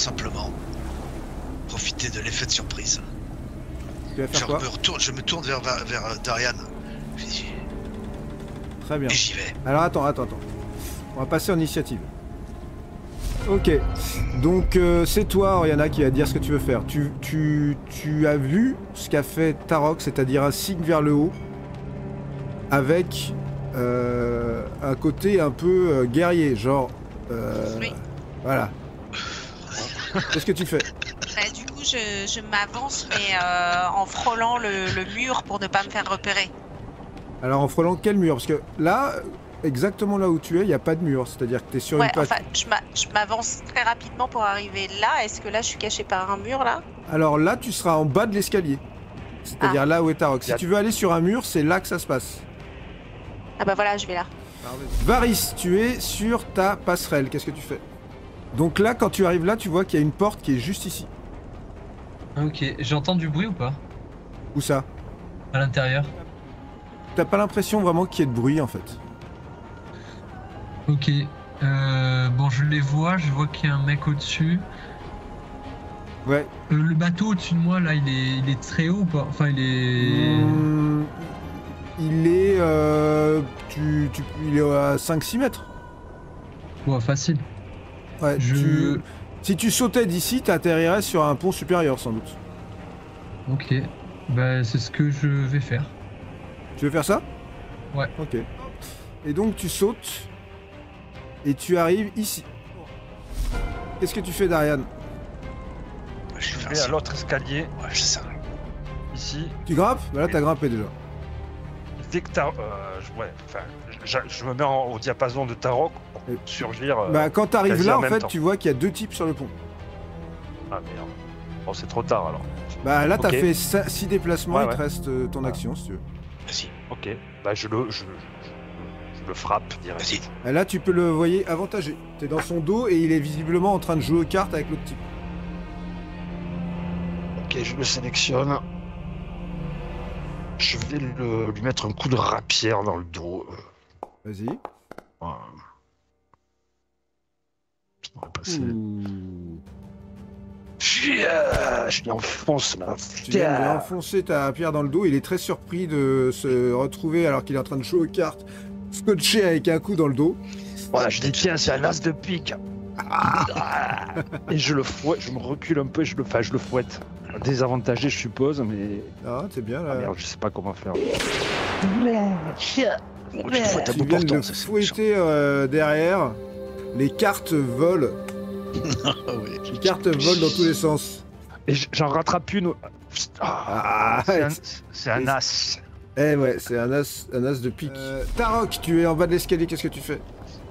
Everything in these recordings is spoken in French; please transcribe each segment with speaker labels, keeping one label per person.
Speaker 1: simplement profiter de l'effet de surprise.
Speaker 2: Tu vas faire quoi?
Speaker 1: Je me tourne vers Darian.
Speaker 2: Très bien.
Speaker 1: Et j'y vais.
Speaker 2: Alors attends. On va passer en initiative. Ok. Donc c'est toi, Oriana, qui va dire ce que tu veux faire. Tu as vu ce qu'a fait Tarok, c'est-à-dire un signe vers le haut, avec un côté un peu guerrier, genre...
Speaker 3: Oui.
Speaker 2: Voilà. Qu'est-ce que tu fais?
Speaker 3: Du coup, je m'avance, mais en frôlant le mur pour ne pas me faire repérer.
Speaker 2: Alors en frôlant quel mur? Parce que là, exactement là où tu es, il n'y a pas de mur. C'est-à-dire que tu es sur une patte.
Speaker 3: Enfin, je m'avance très rapidement pour arriver là. Est-ce que là, je suis cachée par un mur, là?
Speaker 2: Alors là, tu seras en bas de l'escalier. C'est-à-dire là où est Tarok. Si tu veux aller sur un mur, c'est là que ça se passe.
Speaker 3: Ah bah voilà, je vais là.
Speaker 2: Varys, tu es sur ta passerelle. Qu'est-ce que tu fais? Donc là, quand tu arrives là, tu vois qu'il y a une porte qui est juste ici.
Speaker 4: Ok, j'entends du bruit ou pas?
Speaker 2: Où ça?
Speaker 4: À l'intérieur.
Speaker 2: T'as pas l'impression vraiment qu'il y ait de bruit en fait.
Speaker 4: Ok, bon je les vois, je vois qu'il y a un mec au-dessus.
Speaker 2: Ouais.
Speaker 4: Le bateau au-dessus de moi là, il est très haut ou pas? Enfin il est...
Speaker 2: Il est... il est à 5-6 mètres.
Speaker 4: Ouais, facile.
Speaker 2: Ouais, si tu sautais d'ici, t'atterrirais sur un pont supérieur sans doute.
Speaker 4: Ok, bah c'est ce que je vais faire.
Speaker 2: Tu veux faire ça?
Speaker 4: Ouais.
Speaker 2: Ok. Et donc tu sautes et tu arrives ici. Qu'est-ce que tu fais, Darian?
Speaker 5: Je vais à l'autre escalier.
Speaker 1: Ouais, je sais.
Speaker 5: Ici.
Speaker 2: Tu grimpes? Bah là t'as grimpé déjà.
Speaker 5: Dès que je me mets au diapason de Tarok pour surgir.
Speaker 2: Bah quand t'arrives
Speaker 5: quasi
Speaker 2: là
Speaker 5: en
Speaker 2: en
Speaker 5: même
Speaker 2: fait
Speaker 5: temps.
Speaker 2: tu vois qu'il y a deux types sur le pont.
Speaker 5: Ah merde. Bon c'est trop tard alors.
Speaker 2: Bah là t'as
Speaker 5: Ok.
Speaker 2: fait 6 déplacements,
Speaker 5: Ouais,
Speaker 2: il te
Speaker 5: ouais.
Speaker 2: reste ton action si tu veux.
Speaker 1: Vas-y.
Speaker 5: Ok. Bah je le frappe direct.
Speaker 1: Vas-y.
Speaker 2: Et là tu peux le voyer avantagé. T'es dans son dos et il est visiblement en train de jouer aux cartes avec l'autre type.
Speaker 5: Ok, je le sélectionne. Je vais lui mettre un coup de rapière dans le dos.
Speaker 2: Vas-y.
Speaker 5: Voilà. On va passer.
Speaker 2: Ouh.
Speaker 5: Je lui enfonce là.
Speaker 2: Tu viens de lui enfoncer ta pierre dans le dos, il est très surpris de se retrouver alors qu'il est en train de jouer aux cartes, scotché avec un coup dans le dos.
Speaker 5: Voilà, je dis tiens, c'est un as de pique. Et je le fouette, je me recule un peu et je le fouette. Désavantagé, je suppose, mais.
Speaker 2: Ah, c'est bien là.
Speaker 5: Ah merde, je sais pas comment faire.
Speaker 1: Tu te fouettes à
Speaker 2: Tu
Speaker 1: bout
Speaker 2: viens de
Speaker 1: portant,
Speaker 2: le
Speaker 1: ça c'est
Speaker 2: fouetter derrière. Les cartes volent.
Speaker 1: Ah oui.
Speaker 2: Les cartes volent dans tous les sens.
Speaker 5: Et j'en rattrape une.
Speaker 2: Ah,
Speaker 5: C'est un as.
Speaker 2: Eh ouais, c'est un as de pique. Tarok, tu es en bas de l'escalier, qu'est-ce que tu fais?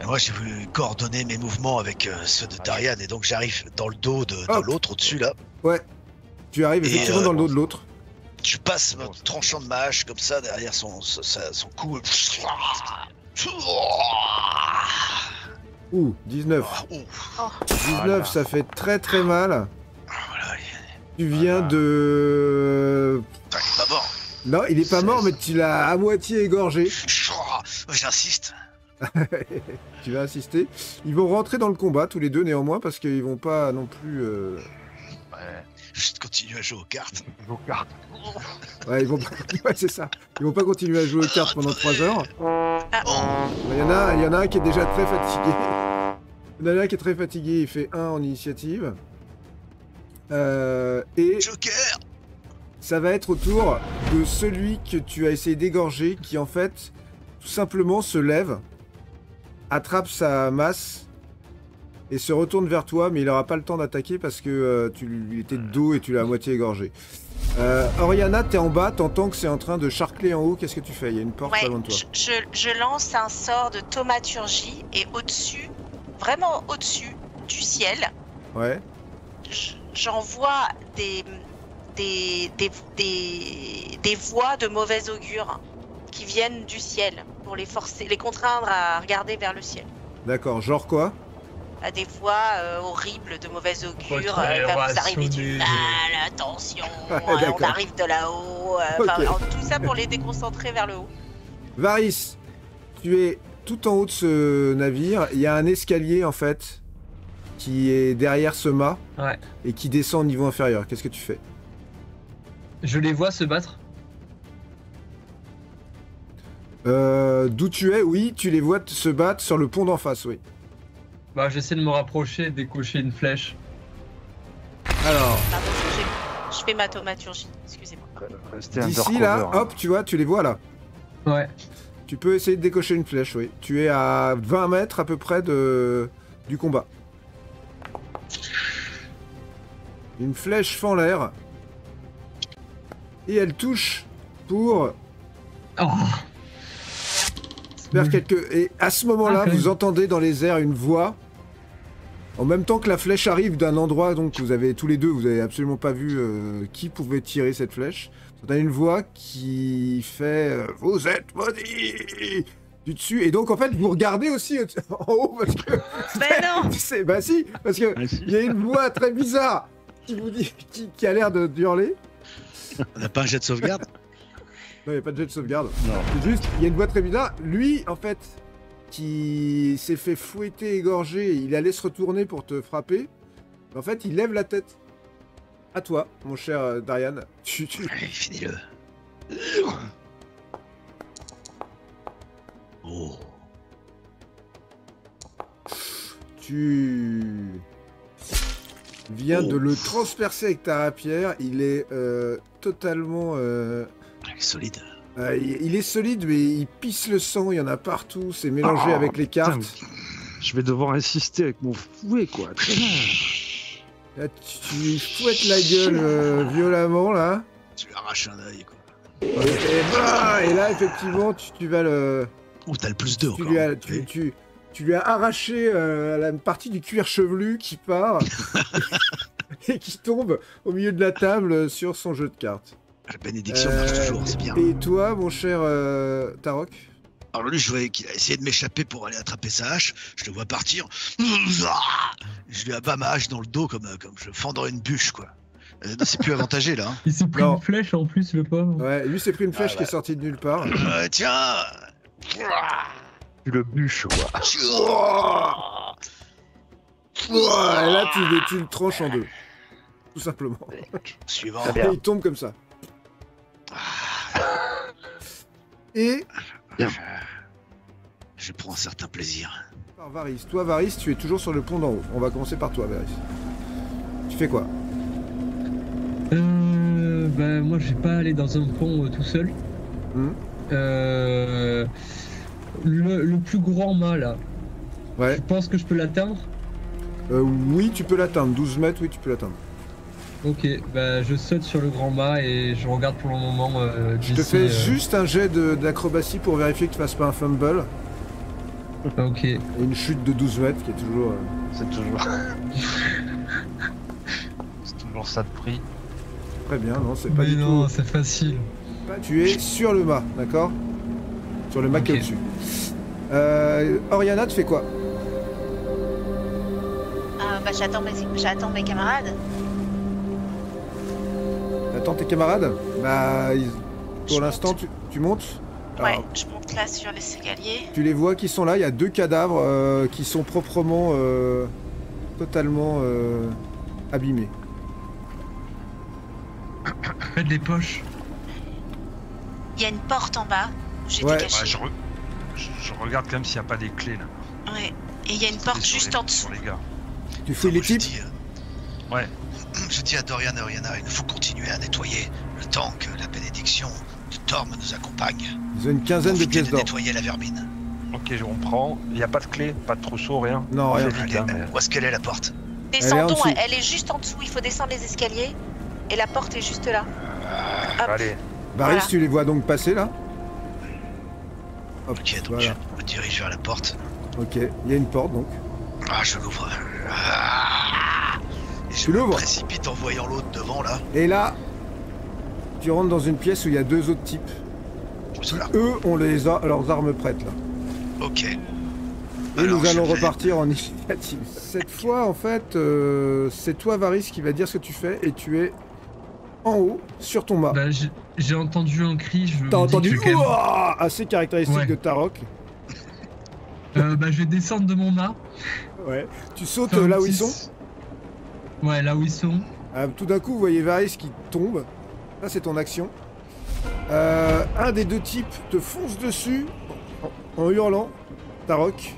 Speaker 1: Et moi j'ai voulu coordonner mes mouvements avec ceux de Darian et donc j'arrive dans le dos de
Speaker 2: Hop.
Speaker 1: l'autre au-dessus là.
Speaker 2: Ouais. Tu arrives
Speaker 1: Et,
Speaker 2: effectivement dans le dos de l'autre.
Speaker 1: Je passe mon tranchant de ma hache comme ça derrière son cou.
Speaker 2: Ouh, 19.
Speaker 1: Ouh.
Speaker 2: 19,
Speaker 5: Voilà.
Speaker 2: ça fait très très mal.
Speaker 1: Voilà,
Speaker 2: Tu viens de...
Speaker 1: il est pas mort.
Speaker 2: Non, il est pas mort, mais tu l'as à moitié égorgé.
Speaker 1: J'insiste.
Speaker 2: Tu vas assister. Ils vont rentrer dans le combat tous les deux néanmoins parce qu'ils vont pas non plus...
Speaker 1: Ouais. Juste continuer à jouer aux cartes.
Speaker 2: Ouais, ils vont pas... ouais, c'est ça. Ils vont pas continuer à jouer aux cartes pendant 3 heures. Il y en a un qui est déjà très fatigué. Il y en a un qui est très fatigué, il fait 1 en initiative. Et
Speaker 1: Joker.
Speaker 2: ça va être au tour de celui que tu as essayé d'égorger qui en fait tout simplement se lève, attrape sa masse et se retourne vers toi, mais il n'aura pas le temps d'attaquer parce que il était de dos et tu l'as à moitié égorgé. Oriana, t'es en bas, t'entends que c'est en train de charcler en haut, qu'est-ce que tu fais? Il y a une porte pas loin de toi.
Speaker 3: Je lance un sort de thaumaturgie et au-dessus, vraiment au-dessus du ciel,
Speaker 2: Ouais.
Speaker 3: j'envoie des voix de mauvais augure qui viennent du ciel pour les contraindre à regarder vers le ciel.
Speaker 2: D'accord, genre quoi?
Speaker 3: À des voix horribles de mauvais augure,
Speaker 4: Votre
Speaker 3: vous arrivez du
Speaker 4: sonner.
Speaker 3: mal, attention,
Speaker 2: Ouais, d'accord.
Speaker 3: on arrive de là-haut, tout ça pour les déconcentrer vers le haut.
Speaker 2: Varys, tu es tout en haut de ce navire, il y a un escalier en fait qui est derrière ce mât
Speaker 4: Ouais.
Speaker 2: et qui descend au niveau inférieur. Qu'est-ce que tu fais?
Speaker 4: Je les vois se battre.
Speaker 2: D'où tu es, oui, tu les vois se battre sur le pont d'en face, oui.
Speaker 4: Bah, j'essaie de me rapprocher et de décocher une flèche.
Speaker 2: Alors,
Speaker 3: Pardon, je fais ma thaumaturgie, excusez-moi.
Speaker 5: Restez
Speaker 2: d'ici là,
Speaker 5: undercover, hein.
Speaker 2: hop, tu vois, tu les vois là.
Speaker 4: Ouais.
Speaker 2: Tu peux essayer de décocher une flèche, oui. Tu es à 20 mètres à peu près du combat. Une flèche fend l'air. Et elle touche pour
Speaker 4: Oh.
Speaker 2: faire quelques... Et à ce moment-là,
Speaker 4: Ah, quand
Speaker 2: vous
Speaker 4: même. entendez
Speaker 2: entendez dans les airs une voix. En même temps que la flèche arrive d'un endroit, donc vous avez tous les deux, vous avez absolument pas vu qui pouvait tirer cette flèche. Vous entendez une voix qui fait vous êtes maudits du dessus. Et donc en fait, vous regardez aussi en haut parce que...
Speaker 3: Mais non.
Speaker 2: Bah si, parce que
Speaker 5: Ah, si.
Speaker 2: il y a une voix très bizarre qui vous dit, qui a l'air de hurler.
Speaker 1: On n'a pas un jet de sauvegarde?
Speaker 2: Non, il n'y a pas de jet de sauvegarde.
Speaker 5: Non.
Speaker 2: C'est juste, il y a une voix très bizarre. Lui, en fait, qui s'est fait fouetter, égorger, il allait se retourner pour te frapper. En fait, il lève la tête. À toi, mon cher Darian.
Speaker 1: Allez, finis-le. Oh.
Speaker 2: Tu viens de le transpercer avec ta rapière. Il est totalement...
Speaker 1: Il est solide.
Speaker 2: il est solide, mais il pisse le sang, il y en a partout. C'est mélangé avec les cartes.
Speaker 5: Putain, je vais devoir insister avec mon fouet, quoi.
Speaker 2: Là, tu fouettes la gueule violemment, là.
Speaker 1: Tu lui arraches un œil, quoi.
Speaker 2: Et là, effectivement, tu vas le...
Speaker 1: Oh, t'as le plus 2
Speaker 2: Tu
Speaker 1: encore.
Speaker 2: lui as, tu lui as arraché la partie du cuir chevelu qui part et qui tombe au milieu de la table sur son jeu de cartes.
Speaker 1: La bénédiction marche toujours, c'est bien.
Speaker 2: Et toi, mon cher Tarok?
Speaker 1: Alors lui, je voyais qu'il a essayé de m'échapper pour aller attraper sa hache. Je le vois partir. Je lui abats ma hache dans le dos comme je fendrais une bûche, quoi. C'est plus avantagé, là. Hein.
Speaker 4: Il s'est pris
Speaker 2: Non.
Speaker 4: une flèche en plus, le pauvre.
Speaker 2: Ouais, lui s'est pris une flèche
Speaker 1: Ah,
Speaker 2: qui est sortie de nulle part.
Speaker 1: Tiens.
Speaker 5: Tu le bûches, quoi.
Speaker 2: Et là, tu le tranches en deux. Tout simplement.
Speaker 1: Suivant.
Speaker 5: Très
Speaker 2: Et
Speaker 5: bien.
Speaker 2: il tombe comme ça. Et
Speaker 1: Je prends un certain plaisir.
Speaker 2: par Varys. Toi, Varys, tu es toujours sur le pont d'en haut. On va commencer par toi, Varys. Tu fais quoi?
Speaker 4: Bah, moi, je vais pas aller dans un pont tout seul.
Speaker 2: Hmm.
Speaker 4: Le plus grand mât, là.
Speaker 2: Ouais.
Speaker 4: Je pense que je peux l'atteindre.
Speaker 2: Oui, tu peux l'atteindre. 12 mètres, oui, tu peux l'atteindre.
Speaker 4: Ok, bah, je saute sur le grand mât et je regarde pour le moment.
Speaker 2: Je te
Speaker 4: d'ici,
Speaker 2: fais juste un jet d'acrobatie pour vérifier que tu fasses pas un fumble.
Speaker 4: Ok.
Speaker 2: Et une chute de 12 mètres qui est toujours...
Speaker 5: C'est toujours... c'est toujours ça de prix.
Speaker 2: Très bien, non, c'est pas
Speaker 4: Mais
Speaker 2: du
Speaker 4: non,
Speaker 2: tout...
Speaker 4: c'est facile.
Speaker 2: Tu es sur le mât, d'accord? Sur le mât qui est
Speaker 4: Ok.
Speaker 2: au-dessus. Oriana, tu fais quoi?
Speaker 3: Bah, j'attends mes camarades.
Speaker 2: Attends tes camarades? Bah, pour
Speaker 3: Je
Speaker 2: l'instant,
Speaker 3: monte.
Speaker 2: tu montes?
Speaker 3: Ouais,
Speaker 2: Alors,
Speaker 3: je monte là sur l'escalier.
Speaker 2: tu les vois qui sont là, il y a 2 cadavres qui sont proprement, totalement abîmés.
Speaker 4: Faites des poches.
Speaker 3: Il y a une porte en bas où j'étais
Speaker 2: Ouais.
Speaker 3: cachée.
Speaker 5: Ouais, je regarde quand même s'il n'y a pas des clés, là.
Speaker 3: Ouais. Et il y a une porte
Speaker 5: Sur
Speaker 3: juste
Speaker 5: les-
Speaker 3: en dessous.
Speaker 5: sur les gars.
Speaker 2: Tu fouilles les
Speaker 1: Je
Speaker 2: types?
Speaker 1: dis,
Speaker 5: Ouais.
Speaker 1: je dis à Dorian et Oriana, il nous faut continuer à nettoyer le temps que la bénédiction de Torm nous accompagne.
Speaker 2: Ils ont une quinzaine de
Speaker 1: Profitez
Speaker 2: pièces
Speaker 1: de
Speaker 2: d'or.
Speaker 1: nettoyer la vermine.
Speaker 5: Ok, on prend. Il n'y a pas de clé, pas de trousseau, rien.
Speaker 2: Non,
Speaker 5: On
Speaker 2: rien.
Speaker 5: fait vite,
Speaker 1: Allez,
Speaker 5: hein, mais-
Speaker 1: où est-ce qu'elle est, la porte?
Speaker 3: Descendons,
Speaker 2: dessous.
Speaker 3: elle est juste en dessous. Il faut descendre les escaliers. Et la porte est juste là. Hop.
Speaker 5: Allez.
Speaker 2: Varys,
Speaker 3: Voilà.
Speaker 2: tu les vois donc passer là? Hop,
Speaker 1: Ok, donc
Speaker 2: voilà.
Speaker 1: je me dirige vers la porte.
Speaker 2: Ok, il y a une porte donc.
Speaker 1: Ah, je l'ouvre. Ah, et je
Speaker 2: Tu
Speaker 1: me
Speaker 2: l'ouvres?
Speaker 1: précipite en voyant l'autre devant, là.
Speaker 2: Et là, tu rentres dans une pièce où il y a 2 autres types.
Speaker 1: Cela.
Speaker 2: Eux ont leurs armes prêtes là.
Speaker 1: Ok.
Speaker 2: Et
Speaker 1: Alors,
Speaker 2: nous allons
Speaker 1: je vais-
Speaker 2: repartir en initiative. Cette fois, en fait, c'est toi, Varys, qui va dire ce que tu fais et tu es en haut, sur ton mât.
Speaker 4: Bah, j'ai entendu un cri. Je
Speaker 2: T'as
Speaker 4: me dis
Speaker 2: entendu
Speaker 4: que quand même-
Speaker 2: Ouah assez caractéristique
Speaker 4: Ouais.
Speaker 2: de Tarok.
Speaker 4: Bah, je vais descendre de mon mât.
Speaker 2: Ouais. Tu sautes là où ils sont.
Speaker 4: Ouais, là où ils sont.
Speaker 2: Tout d'un coup, vous voyez Varys qui tombe. Ça, c'est ton action. Un des deux types te fonce dessus en hurlant, Tarok,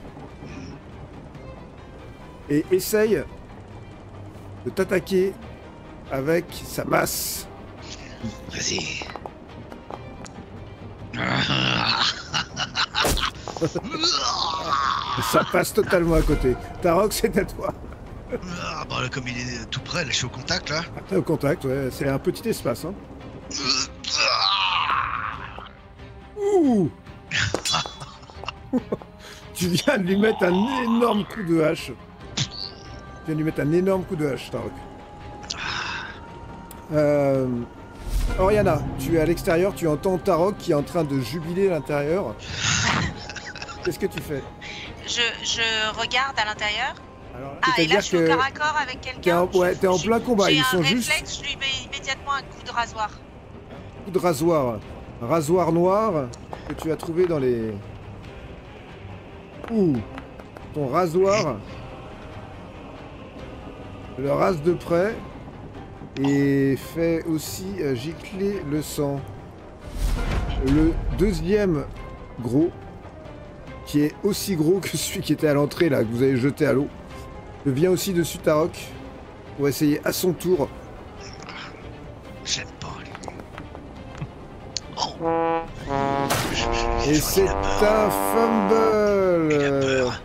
Speaker 2: et essaye de t'attaquer avec sa masse.
Speaker 1: Vas-y.
Speaker 2: Ça passe totalement à côté. Tarok, c'est à toi.
Speaker 1: Ah, bah là, comme il est tout près, là, je suis au contact, là.
Speaker 2: T'es au contact, ouais. C'est un petit espace, hein. Ouh. Tu viens de lui mettre un énorme coup de hache. Tarok. Oriana, tu es à l'extérieur, tu entends Tarok qui est en train de jubiler à l'intérieur. Qu'est-ce que tu fais?
Speaker 3: Je regarde à l'intérieur.
Speaker 2: Alors,
Speaker 3: Et là je suis au corps à corps avec quelqu'un.
Speaker 2: T'es en plein combat, ils sont juste...
Speaker 3: J'ai un réflexe, je lui mets immédiatement un coup de rasoir.
Speaker 2: Coup de rasoir. Rasoir noir que tu as trouvé dans les... Ouh. Ton rasoir le rase de près et fait aussi gicler le sang. Le deuxième gros, qui est aussi gros que celui qui était à l'entrée là, que vous avez jeté à l'eau, vient aussi dessus Tarok pour essayer à son tour.
Speaker 1: J'aime pas lui.
Speaker 2: Et c'est un fumble.
Speaker 1: Il a peur.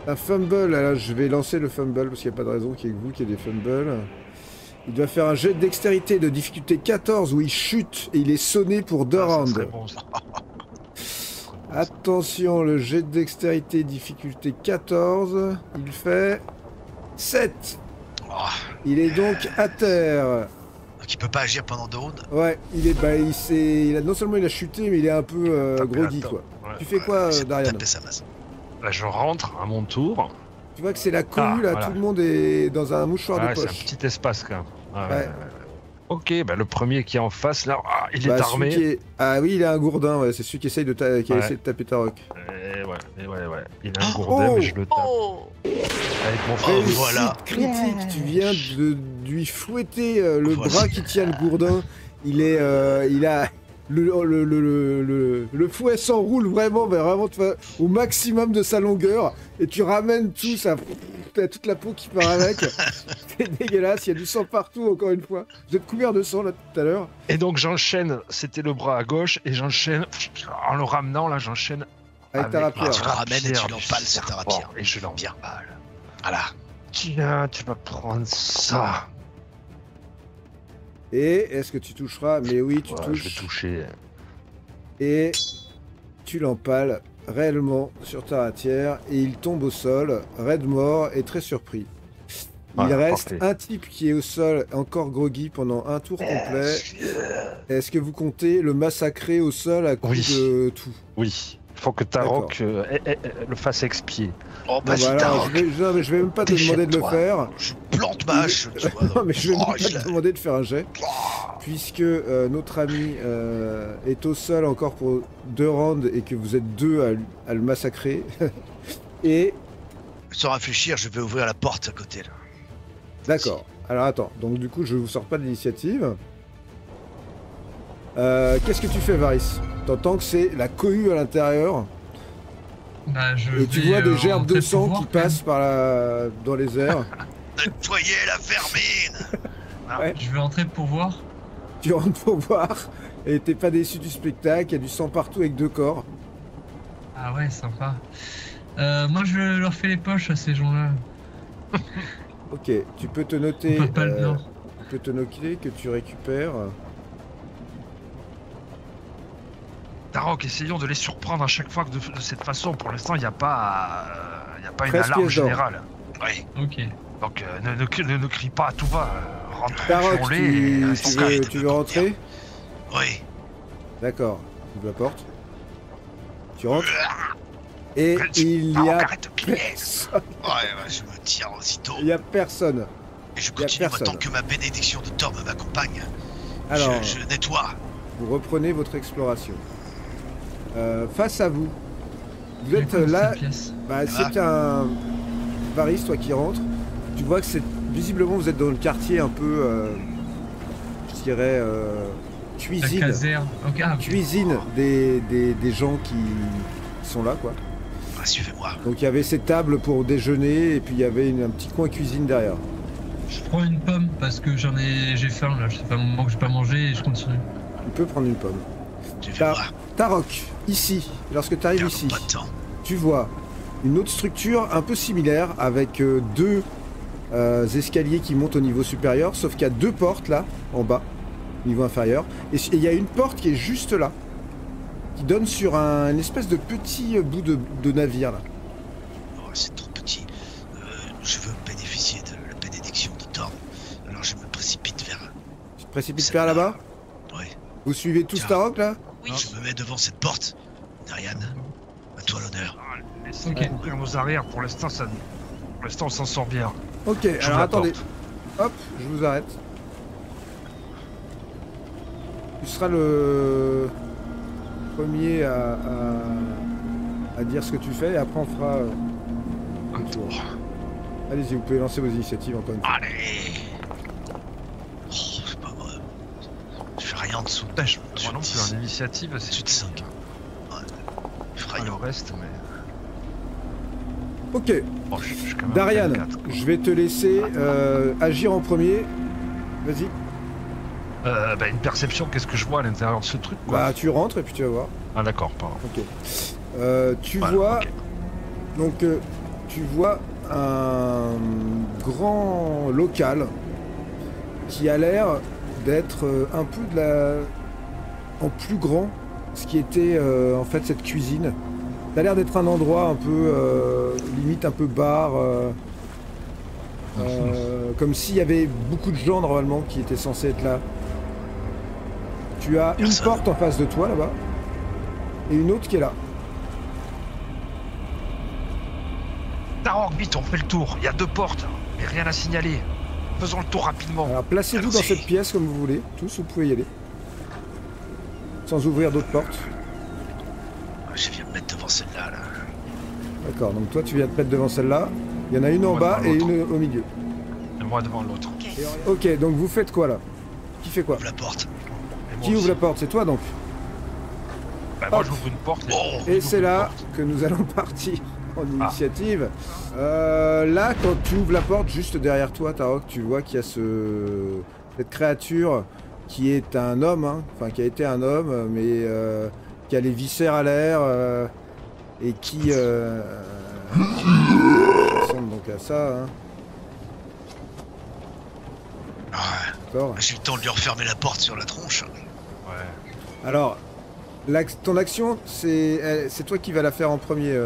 Speaker 2: Un fumble, alors je vais lancer le fumble parce qu'il n'y a pas de raison qu'il y ait que vous qui ait des fumbles. Il doit faire un jet de dextérité de difficulté 14 où il chute et il est sonné pour 2 rounds.
Speaker 5: Bon, ça.
Speaker 2: Attention, le jet de dextérité difficulté 14, il fait 7.
Speaker 1: Oh,
Speaker 2: Il est donc à terre.
Speaker 1: donc il peut pas agir pendant 2 rounds.
Speaker 2: Ouais, non seulement il a chuté, mais il est un peu groggy quoi.
Speaker 5: Ouais.
Speaker 2: Tu fais quoi,
Speaker 1: c'est
Speaker 2: Darian?
Speaker 1: taper sa masse.
Speaker 5: Là, je rentre à mon tour.
Speaker 2: Tu vois que c'est la cohue là,
Speaker 5: voilà.
Speaker 2: tout le monde est dans un mouchoir de
Speaker 5: C'est un
Speaker 2: poche.
Speaker 5: petit espace quand même.
Speaker 2: Ouais.
Speaker 5: Ok, bah, le premier qui est en face là, il est
Speaker 2: Bah,
Speaker 5: armé.
Speaker 2: celui qui est... Ah oui, il a un gourdin, ouais. C'est celui qui essaye de, qui a essayé de taper Tarok.
Speaker 5: Ouais. Il a un gourdin, mais je le tape.
Speaker 3: Oh.
Speaker 5: Avec mon
Speaker 1: Oh,
Speaker 5: frère.
Speaker 1: voilà.
Speaker 2: Critique, tu viens de lui fouetter le
Speaker 1: Voilà.
Speaker 2: bras qui tient le gourdin. Il a le fouet s'enroule vraiment, mais vraiment au maximum de sa longueur, et tu ramènes tout, ça, t'as toute la peau qui part avec. C'est dégueulasse, il y a du sang partout encore une fois. Vous êtes couvert de sang là tout à l'heure.
Speaker 5: Et donc j'enchaîne, c'était le bras à gauche, et j'enchaîne, en le ramenant là, j'enchaîne
Speaker 2: Avec ta rapière.
Speaker 1: Tu le ramènes et tu
Speaker 5: rapière
Speaker 1: l'empales
Speaker 5: du
Speaker 1: sur ta
Speaker 5: serpent,
Speaker 1: rapière.
Speaker 5: et je l'empale.
Speaker 1: Bien. Voilà.
Speaker 5: Tiens, tu vas prendre ça.
Speaker 2: Et est-ce que tu toucheras? Mais oui, tu
Speaker 5: Ouais,
Speaker 2: touches.
Speaker 5: je vais toucher.
Speaker 2: Et tu l'empales réellement sur ta ratière et il tombe au sol, raide mort et très surpris. Il
Speaker 5: Voilà,
Speaker 2: reste
Speaker 5: parfait.
Speaker 2: un type qui est au sol, encore groggy pendant un tour complet. Est-ce que vous comptez le massacrer au sol à coup
Speaker 5: Oui.
Speaker 2: de tout?
Speaker 5: Oui, il faut que Tarok le fasse expier.
Speaker 1: Oh,
Speaker 2: Bon,
Speaker 1: vas-y,
Speaker 2: bah, alors,
Speaker 1: Tarok.
Speaker 2: je vais même pas te demander de le
Speaker 1: Déchaîne-toi.
Speaker 2: faire.
Speaker 1: Je plante ma hache, tu vois.
Speaker 2: Non, mais je vais même
Speaker 1: Oh,
Speaker 2: pas
Speaker 1: je
Speaker 2: te
Speaker 1: la-
Speaker 2: demander de faire un jet. Puisque notre ami est au sol encore pour 2 rounds et que vous êtes 2 à le massacrer. Et
Speaker 1: Sans réfléchir, je vais ouvrir la porte à côté là.
Speaker 2: d'accord. Alors attends, donc du coup je vous sors pas de l'initiative. Qu'est-ce que tu fais, Varys? T'entends que c'est la cohue à l'intérieur
Speaker 4: Bah,
Speaker 2: et tu vois des gerbes de sang qui passent par dans les airs.
Speaker 1: Nettoyez la vermine.
Speaker 2: Ouais.
Speaker 4: Je vais entrer pour voir.
Speaker 2: Tu rentres pour voir et t'es pas déçu du spectacle. Il y a du sang partout avec 2 corps.
Speaker 4: Ah ouais, sympa. Moi, je leur fais les poches à ces gens-là.
Speaker 2: Ok, tu peux te noter.
Speaker 4: On peut pas le nord.
Speaker 2: Tu peux te noter que tu récupères.
Speaker 5: Tarok, essayons de les surprendre à chaque fois de cette façon. Pour l'instant, il n'y a pas, une
Speaker 2: 13
Speaker 5: alarme
Speaker 2: pièces d'or.
Speaker 5: générale.
Speaker 1: Oui.
Speaker 4: Ok.
Speaker 5: Donc ne crie pas à tout va.
Speaker 2: Tarok,
Speaker 5: Rentrons-les et
Speaker 2: tu
Speaker 5: restons
Speaker 1: calme.
Speaker 2: veux, tu veux rentrer?
Speaker 1: Oui.
Speaker 2: D'accord. Ouvre la porte. Tu rentres. Et
Speaker 5: Tarok,
Speaker 2: il y a
Speaker 5: arrête de crier.
Speaker 2: personne.
Speaker 1: Ouais, je me tire aussitôt.
Speaker 2: Il y a personne.
Speaker 1: Et je
Speaker 2: y a
Speaker 1: continue
Speaker 2: personne.
Speaker 1: tant que ma bénédiction de Thor m'accompagne.
Speaker 2: Alors,
Speaker 1: Je nettoie.
Speaker 2: vous reprenez votre exploration. Face à vous, vous êtes
Speaker 4: J'ai pas
Speaker 2: là.
Speaker 4: cette pièce.
Speaker 2: Bah, c'est un. Varys, toi qui rentres, tu vois que c'est visiblement vous êtes dans le quartier un peu, je dirais,
Speaker 4: La
Speaker 2: cuisine.
Speaker 4: caserne. Ok, ah, ok.
Speaker 2: Cuisine des gens qui sont là, quoi.
Speaker 1: Ah, suivez-moi.
Speaker 2: Donc il y avait ces tables pour déjeuner et puis il y avait un petit coin cuisine derrière.
Speaker 4: Je prends une pomme parce que j'ai faim là. Ça fait un moment que j'ai pas mangé et je continue.
Speaker 2: Tu peux prendre une pomme.
Speaker 1: Suivez-moi.
Speaker 2: Tarok, ici, lorsque tu arrives
Speaker 1: Perdons
Speaker 2: ici,
Speaker 1: pas de temps.
Speaker 2: tu vois une autre structure un peu similaire avec deux escaliers qui montent au niveau supérieur, sauf qu'il y a deux portes là, en bas, au niveau inférieur, et il y a une porte qui est juste là, qui donne sur une espèce de petit bout de navire là.
Speaker 1: Oh, c'est trop petit. Je veux bénéficier de la bénédiction de Thorn. Alors je me précipite vers...
Speaker 2: Tu te précipites
Speaker 1: celle-là.
Speaker 2: vers là-bas.
Speaker 1: Ouais.
Speaker 2: Vous suivez tous
Speaker 1: Tiens.
Speaker 2: Tarok là?
Speaker 3: Oui.
Speaker 1: Je me mets devant cette porte. Darian, à toi l'honneur.
Speaker 5: Laissons
Speaker 4: Ok.
Speaker 5: ouvrir nos arrières. Pour l'instant, on s'en sort bien.
Speaker 2: Ok,
Speaker 5: J'ouvre
Speaker 2: alors
Speaker 5: la
Speaker 2: attendez.
Speaker 5: porte.
Speaker 2: Hop, je vous arrête. Tu seras le premier à dire ce que tu fais et après on fera
Speaker 5: Un tour.
Speaker 2: Allez-y, vous pouvez lancer vos initiatives encore une fois.
Speaker 1: Allez. Oh, c'est pas vrai. Je fais rien en dessous.
Speaker 5: Putain, moi non plus, en initiative, c'est
Speaker 1: Au-dessus de 5. Ouais. Je ferai
Speaker 5: pas le
Speaker 1: rien.
Speaker 5: reste, mais...
Speaker 2: Ok,
Speaker 5: Bon, je suis quand même
Speaker 2: Darian,
Speaker 5: 24, quoi.
Speaker 2: je vais te laisser agir en premier. Vas-y.
Speaker 5: Bah, une perception, qu'est-ce que je vois à l'intérieur de ce truc, quoi.
Speaker 2: Bah tu rentres et puis tu vas voir.
Speaker 5: Ah d'accord, pardon.
Speaker 2: Ok. Tu
Speaker 5: Voilà,
Speaker 2: vois,
Speaker 5: ok.
Speaker 2: donc tu vois un grand local qui a l'air d'être un peu en plus grand, ce qui était en fait cette cuisine. Ça a l'air d'être un endroit un peu limite un peu bar, comme s'il y avait beaucoup de gens normalement qui étaient censés être là. Tu as une
Speaker 1: Personne.
Speaker 2: porte en face de toi là-bas et une autre qui est là.
Speaker 5: Tarok, vite, on fait le tour. Il y a 2 portes, mais rien à signaler. Faisons le tour rapidement.
Speaker 2: Alors placez-vous dans
Speaker 1: Merci.
Speaker 2: cette pièce comme vous voulez, tous vous pouvez y aller. Sans ouvrir d'autres portes.
Speaker 1: Je viens me mettre devant celle-là. Là.
Speaker 2: D'accord, donc toi tu viens te mettre devant celle-là. Il y en a une en
Speaker 5: Moi
Speaker 2: bas
Speaker 5: devant
Speaker 2: et
Speaker 5: l'autre.
Speaker 2: une au milieu.
Speaker 5: Et moi devant l'autre.
Speaker 3: Ok.
Speaker 2: Ok, donc vous faites quoi là? Qui fait quoi?
Speaker 1: Ouvre la porte.
Speaker 5: Et moi
Speaker 2: Qui ouvre
Speaker 5: aussi.
Speaker 2: la porte? C'est toi donc.
Speaker 5: Bah, moi
Speaker 2: Hop.
Speaker 5: j'ouvre une porte.
Speaker 1: Oh.
Speaker 2: Et c'est là que nous allons partir en initiative. Là, quand tu ouvres la porte, juste derrière toi, Tarok, tu vois qu'il y a cette créature qui est un homme, hein, enfin qui a été un homme, mais qui a les viscères à l'air et qui ressemble donc à ça. Hein.
Speaker 1: Ouais.
Speaker 2: D'accord.
Speaker 1: J'ai eu le temps de lui refermer la porte sur la tronche.
Speaker 5: Ouais.
Speaker 2: Alors, ton action, c'est toi qui vas la faire en premier,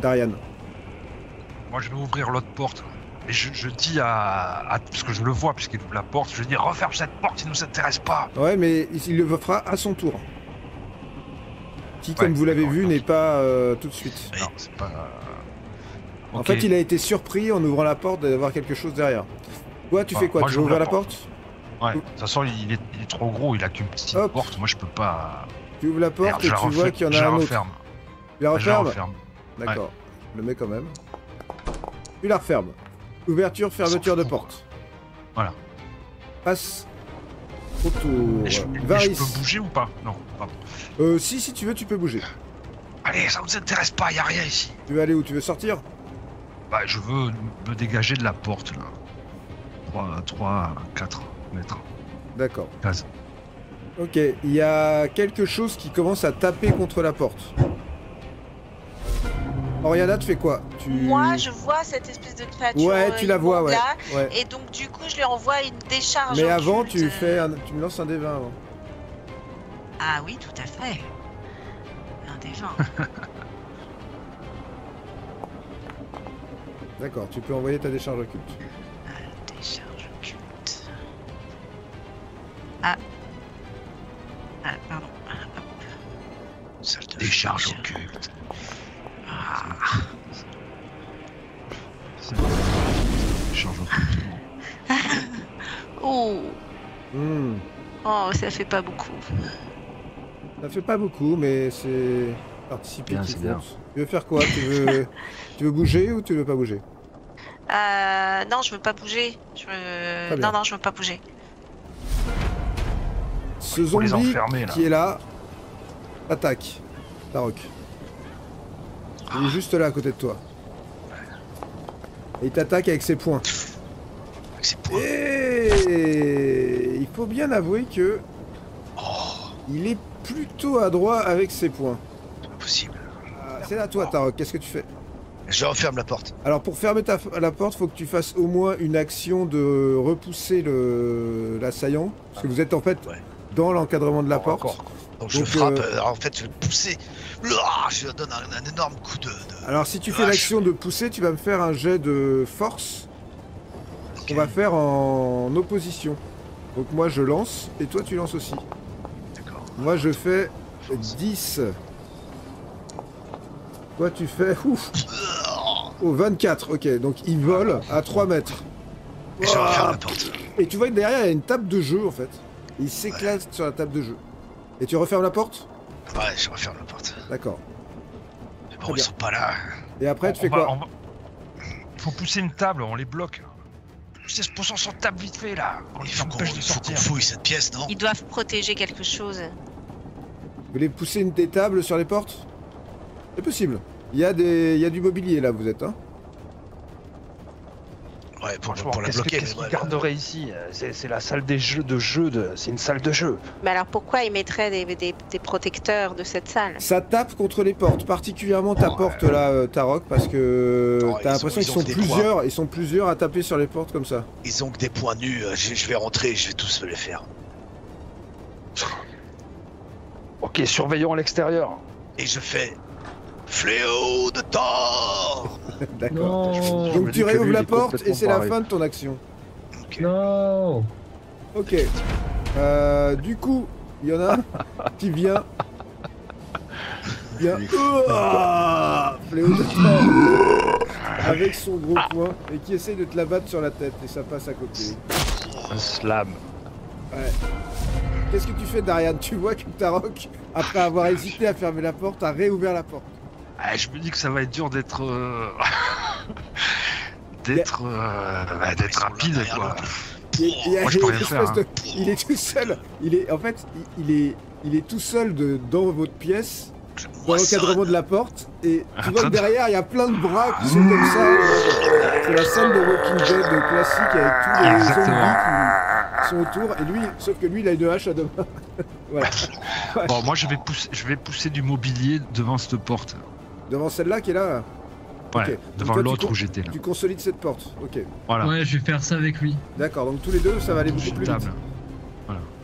Speaker 2: Darian.
Speaker 5: Moi je vais ouvrir l'autre porte. Et je dis à... Parce que je le vois, puisqu'il ouvre la porte, je dis referme cette porte, il nous intéresse pas.
Speaker 2: Ouais, mais il le fera à son tour. Qui, comme
Speaker 5: Ouais,
Speaker 2: vous l'avez
Speaker 5: d'accord,
Speaker 2: vu,
Speaker 5: ok.
Speaker 2: n'est pas tout de suite.
Speaker 1: Oui.
Speaker 5: Non, c'est pas...
Speaker 2: En
Speaker 5: Ok.
Speaker 2: fait, il a été surpris en ouvrant la porte d'avoir quelque chose derrière. Toi, tu
Speaker 5: Ah,
Speaker 2: fais quoi?
Speaker 5: moi,
Speaker 2: Tu
Speaker 5: j'ouvre
Speaker 2: ouvres
Speaker 5: la
Speaker 2: la porte?
Speaker 5: Ouais, de toute façon il est trop gros, il a qu'une petite
Speaker 2: Hop.
Speaker 5: porte, moi je peux pas...
Speaker 2: Tu ouvres la porte
Speaker 5: Merde,
Speaker 2: et
Speaker 5: je la
Speaker 2: tu vois qu'il y en
Speaker 5: je
Speaker 2: a
Speaker 5: la
Speaker 2: un autre.
Speaker 5: referme.
Speaker 2: Tu la
Speaker 5: Je la
Speaker 2: refermes?
Speaker 5: referme.
Speaker 2: D'accord. Je le mets quand même. Tu la refermes. Ouverture, fermeture de porte.
Speaker 5: Voilà.
Speaker 2: Passe au tour.
Speaker 5: Et je
Speaker 2: Varys.
Speaker 5: peux bouger ou pas? Non, pardon.
Speaker 2: Si tu veux, tu peux bouger.
Speaker 5: Allez, ça nous intéresse pas, y a rien ici.
Speaker 2: Tu veux aller où? Tu veux sortir?
Speaker 5: Bah, je veux me dégager de la porte, là. 3, 4 mètres.
Speaker 2: D'accord.
Speaker 5: Case.
Speaker 2: Ok, il y a quelque chose qui commence à taper contre la porte. Oriana, tu fais quoi?
Speaker 3: Moi, je vois cette espèce de créature.
Speaker 2: Ouais, tu la vois, ouais.
Speaker 3: là,
Speaker 2: Ouais.
Speaker 3: Et donc, du coup, je lui envoie une décharge.
Speaker 2: Mais avant,
Speaker 3: occulte.
Speaker 2: tu me lances un D20 avant.
Speaker 3: Ah oui, tout à fait. Un des 20.
Speaker 2: D'accord, tu peux envoyer ta décharge occulte.
Speaker 3: Décharge occulte. Ah. Ah, pardon. Hop.
Speaker 1: Salle de
Speaker 5: Décharge
Speaker 1: charge.
Speaker 5: occulte.
Speaker 3: Ah.
Speaker 5: C'est bon. Décharge occulte.
Speaker 3: Oh.
Speaker 2: Hmm.
Speaker 3: Oh, ça fait pas beaucoup.
Speaker 2: Ça fait pas beaucoup, mais c'est participer
Speaker 5: Bien,
Speaker 2: qui
Speaker 5: c'est bien.
Speaker 2: compte. Tu veux faire quoi? Tu veux bouger ou tu veux pas bouger?
Speaker 3: Non, je veux pas bouger.
Speaker 2: Très bien.
Speaker 3: Non, je veux pas bouger.
Speaker 2: Ce
Speaker 5: Faut les
Speaker 2: zombie
Speaker 5: enfermer, là.
Speaker 2: qui est là attaque. Tarok. Il est juste là à côté de toi. Et il t'attaque avec ses poings.
Speaker 1: Avec ses poings.
Speaker 2: Et il faut bien avouer que il est plutôt adroit avec ses poings.
Speaker 1: C'est pas possible.
Speaker 2: C'est à toi, Tarok. Qu'est-ce que tu fais?
Speaker 1: Je referme la porte.
Speaker 2: Alors pour fermer la porte, faut que tu fasses au moins une action de repousser l'assaillant. Parce que vous êtes en fait
Speaker 1: Ouais.
Speaker 2: dans l'encadrement de la porte.
Speaker 5: Encore.
Speaker 1: Donc je
Speaker 2: Donc,
Speaker 1: frappe, en fait je vais le pousser. Je lui donne un énorme coup de...
Speaker 2: Alors si tu fais
Speaker 1: Vache.
Speaker 2: l'action de pousser, tu vas me faire un jet de force.
Speaker 1: Ok.
Speaker 2: On va faire en opposition. Donc moi je lance et toi tu lances aussi.
Speaker 1: D'accord.
Speaker 2: Moi je fais 10. Toi tu fais... Ouf. Oh 24, ok. Donc il vole à 3 mètres.
Speaker 1: Et je referme la porte.
Speaker 2: Et tu vois que derrière il y a une table de jeu en fait. Il s'éclate sur la table de jeu. Et tu refermes la porte?
Speaker 1: Ouais, je referme la porte.
Speaker 2: D'accord.
Speaker 1: Mais
Speaker 2: Très
Speaker 1: bon, ils
Speaker 2: bien.
Speaker 1: sont pas là.
Speaker 2: Et après tu fais
Speaker 5: On va-
Speaker 2: quoi?
Speaker 5: on va- Il faut pousser une table, on les bloque. Poussez ce poisson sur table vite fait là. On les
Speaker 1: Il faut
Speaker 5: empêche de
Speaker 1: qu'on
Speaker 5: sortir.
Speaker 1: fouille cette pièce, non?
Speaker 3: Ils doivent protéger quelque chose.
Speaker 2: Vous voulez pousser une des tables sur les portes? C'est possible. Il y a du mobilier là, vous êtes, hein?
Speaker 1: Ouais,
Speaker 5: Franchement,
Speaker 1: pour la
Speaker 5: qu'est-ce
Speaker 1: bloquer.
Speaker 5: qu'ils
Speaker 1: mais ouais,
Speaker 5: garderaient ici? C'est la salle des jeux c'est une salle de jeu.
Speaker 3: Mais alors pourquoi ils mettraient des protecteurs de cette salle?
Speaker 2: Ça tape contre les portes, particulièrement ta porte là, Tarok, parce que
Speaker 1: Oh,
Speaker 2: t'as
Speaker 1: ils
Speaker 2: l'impression
Speaker 1: ont
Speaker 2: qu'ils sont
Speaker 1: des
Speaker 2: plusieurs, ils sont plusieurs à taper sur les portes comme ça.
Speaker 1: Ils ont que des points nus. Je vais rentrer, je vais tous me les faire.
Speaker 5: Ok, surveillons à l'extérieur.
Speaker 1: Et je fais fléau de Thor.
Speaker 2: D'accord.
Speaker 4: Non.
Speaker 2: Donc tu réouvres la porte et c'est la fin de ton action.
Speaker 1: Ok.
Speaker 4: Non.
Speaker 2: Ok. Du coup, il y en a un qui vient. Ouah, fléau de Thor. Avec son gros poing et qui essaye de te la battre sur la tête et ça passe à côté.
Speaker 5: Un slam.
Speaker 2: Ouais. Qu'est-ce que tu fais, Darian? Tu vois que Tarok, après avoir hésité à fermer la porte, a réouvert la porte.
Speaker 5: Ah, je me dis que ça va être dur d'être d'être
Speaker 1: Ils sont là
Speaker 5: rapide
Speaker 1: derrière
Speaker 5: quoi.
Speaker 1: nous.
Speaker 5: Moi, je peux rien
Speaker 2: une
Speaker 5: faire,
Speaker 2: espèce il est tout seul. En fait, il est tout seul dans votre pièce, dans l'encadrement de la porte, et tu vois que derrière, il y a plein de bras qui sont comme ça. C'est la scène de Walking Dead classique avec tous les zombies qui sont autour, et lui, sauf que lui, il a une hache à deux mains. Voilà.
Speaker 5: Bon, moi je vais pousser du mobilier devant cette porte.
Speaker 2: Devant celle-là qui est là,
Speaker 5: Ouais,
Speaker 2: Ok.
Speaker 5: devant
Speaker 2: Donc toi,
Speaker 5: l'autre où j'étais là.
Speaker 2: tu consolides cette porte. Ok,
Speaker 5: Voilà.
Speaker 4: Ouais, je vais faire ça avec lui.
Speaker 2: d'accord, donc tous les deux, ça va aller beaucoup plus vite.
Speaker 5: Table.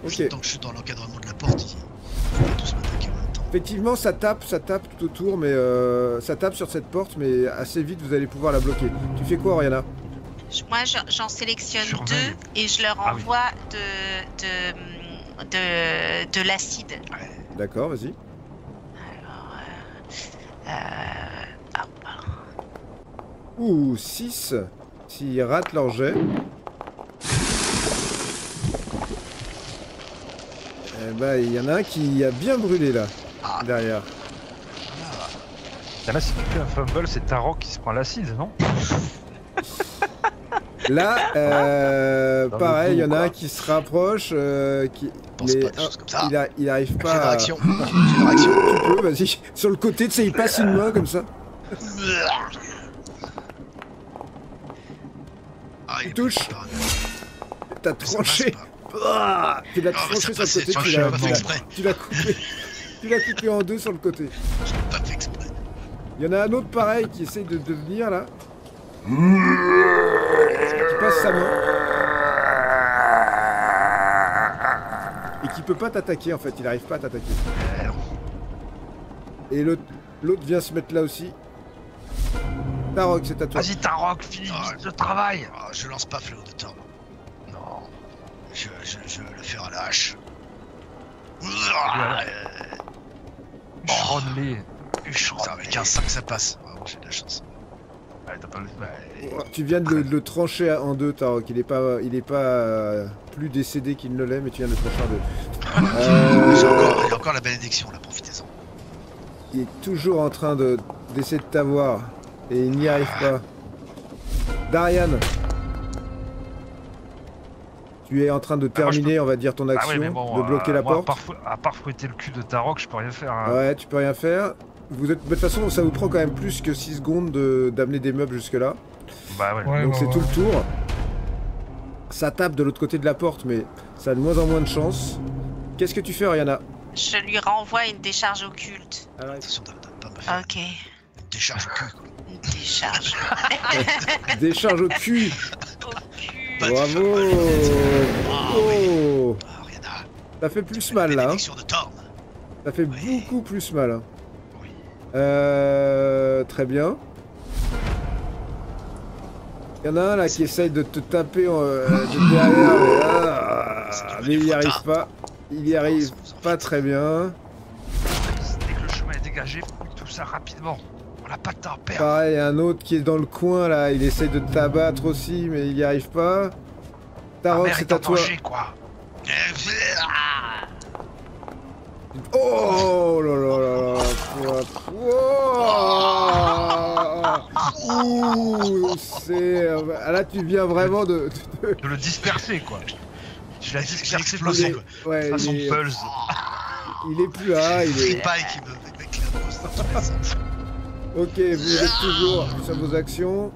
Speaker 2: Ok.
Speaker 1: Tant que je suis dans l'encadrement de la porte, ils vont tous m'attaquer en même temps.
Speaker 2: Effectivement, ça tape tout autour, mais ça tape sur cette porte, mais assez vite vous allez pouvoir la bloquer. Tu fais quoi, Oriana?
Speaker 3: Moi, j'en sélectionne
Speaker 5: Surveille.
Speaker 3: 2 et je leur
Speaker 5: Ah oui.
Speaker 3: envoie de l'acide.
Speaker 2: D'accord, vas-y. Ouh, 6. S'ils ratent leur jet. Eh ben, il y en a un qui a bien brûlé là,
Speaker 1: Ah.
Speaker 2: derrière.
Speaker 5: Là, si tu fais un fumble, c'est Tarok qui se prend l'acide, non?
Speaker 2: Là,
Speaker 5: Dans le
Speaker 2: pareil, il y
Speaker 5: dos,
Speaker 2: en a un
Speaker 5: quoi.
Speaker 2: qui se rapproche,
Speaker 1: Pense pas à des choses comme ça.
Speaker 2: il arrive
Speaker 1: J'ai
Speaker 2: pas
Speaker 1: une
Speaker 2: à...
Speaker 1: réaction. J'ai une réaction.
Speaker 2: Tu peux, vas-y. Sur le côté, tu sais, il passe une main comme ça.
Speaker 1: Ah,
Speaker 2: Il
Speaker 1: est
Speaker 2: touche.
Speaker 1: pas-
Speaker 2: T'as
Speaker 1: ça passe
Speaker 2: tranché.
Speaker 1: pas.
Speaker 2: Ah, tu l'as
Speaker 1: Ah, mais
Speaker 2: tranché
Speaker 1: ça
Speaker 2: sur le côté,
Speaker 1: passait,
Speaker 2: tu
Speaker 1: j'ai
Speaker 2: l'as
Speaker 1: pas fait exprès.
Speaker 2: tu l'as coupé. Tu l'as coupé en deux sur le côté.
Speaker 1: J'ai pas fait exprès.
Speaker 2: Il y en a un autre pareil qui essaye de venir là. Qui passe sa main. Et qui peut pas t'attaquer en fait, il arrive pas à t'attaquer. Et l'autre vient se mettre là aussi. Tarok, c'est à toi.
Speaker 5: Vas-y, Tarok, finis
Speaker 1: Ah,
Speaker 5: vite le travail.
Speaker 1: Ah, je lance pas fléau de Thor.
Speaker 5: Non.
Speaker 1: Je vais le faire à la hache.
Speaker 5: Voilà. Bronne-les.
Speaker 1: Ça, avec un 5, ça passe. Vraiment, j'ai de la chance.
Speaker 5: Ouais, t'as pas...
Speaker 2: Tu viens de le trancher en deux, Tarok. Il est pas plus décédé qu'il ne l'est, mais tu viens de le trancher en deux.
Speaker 1: Il y a encore la bénédiction là, profitez-en.
Speaker 2: Il est toujours en train d'essayer de t'avoir et il n'y arrive pas. Darian. Tu es en train de terminer, on va dire, ton action,
Speaker 5: Ah ouais, mais bon,
Speaker 2: de bloquer la
Speaker 5: moi,
Speaker 2: porte.
Speaker 5: à part fouetter le cul de Tarok, je peux rien faire. Hein.
Speaker 2: Ouais, tu peux rien faire. Vous êtes... De toute façon, ça vous prend quand même plus que 6 secondes d'amener des meubles jusque-là.
Speaker 5: Bah ouais.
Speaker 4: Ouais,
Speaker 2: Donc
Speaker 4: ouais,
Speaker 2: c'est
Speaker 4: ouais.
Speaker 2: tout le tour. Ça tape de l'autre côté de la porte, mais ça a de moins en moins de chance. Qu'est-ce que tu fais, Oriana?
Speaker 3: Je lui renvoie une décharge occulte.
Speaker 1: Attention de pas me faire
Speaker 3: Ok.
Speaker 1: une décharge au cul, quoi.
Speaker 3: Une décharge
Speaker 2: Décharge au cul.
Speaker 3: au cul.
Speaker 1: Pas de
Speaker 2: Bravo.
Speaker 1: feu,
Speaker 2: Oh.
Speaker 1: Ah, rien à...
Speaker 2: Ça fait plus mal là. Hein.
Speaker 1: Bénédiction de Thorn.
Speaker 2: Ça fait
Speaker 1: Oui.
Speaker 2: beaucoup plus mal. Hein.
Speaker 1: Oui.
Speaker 2: Très bien. Il y en a un là qui essaye de te taper de derrière, mais il y arrive pas. Il y arrive pas très bien.
Speaker 5: Dès que le chemin est dégagé, tout ça rapidement. On n'a pas de temps à perdre.
Speaker 2: Pareil, un autre qui est dans le coin là, il essaye de te tabattre aussi, mais il y arrive pas.
Speaker 5: Ma
Speaker 2: Tarok,
Speaker 5: mère
Speaker 2: c'est
Speaker 5: est en
Speaker 2: à toi.
Speaker 5: danger, quoi.
Speaker 2: Oh là là là là. Ouh, c'est... Là, tu viens vraiment de...
Speaker 5: De le disperser, quoi. Je l'ai
Speaker 1: J'ai
Speaker 5: dispersé
Speaker 1: explosé, quoi.
Speaker 2: Ouais,
Speaker 5: façon
Speaker 2: il est...
Speaker 5: Pulse.
Speaker 2: il est plus là, il est...
Speaker 1: Fripaille qui me m'éclate dans tous les sens.
Speaker 2: Ok, vous êtes toujours sur vos actions.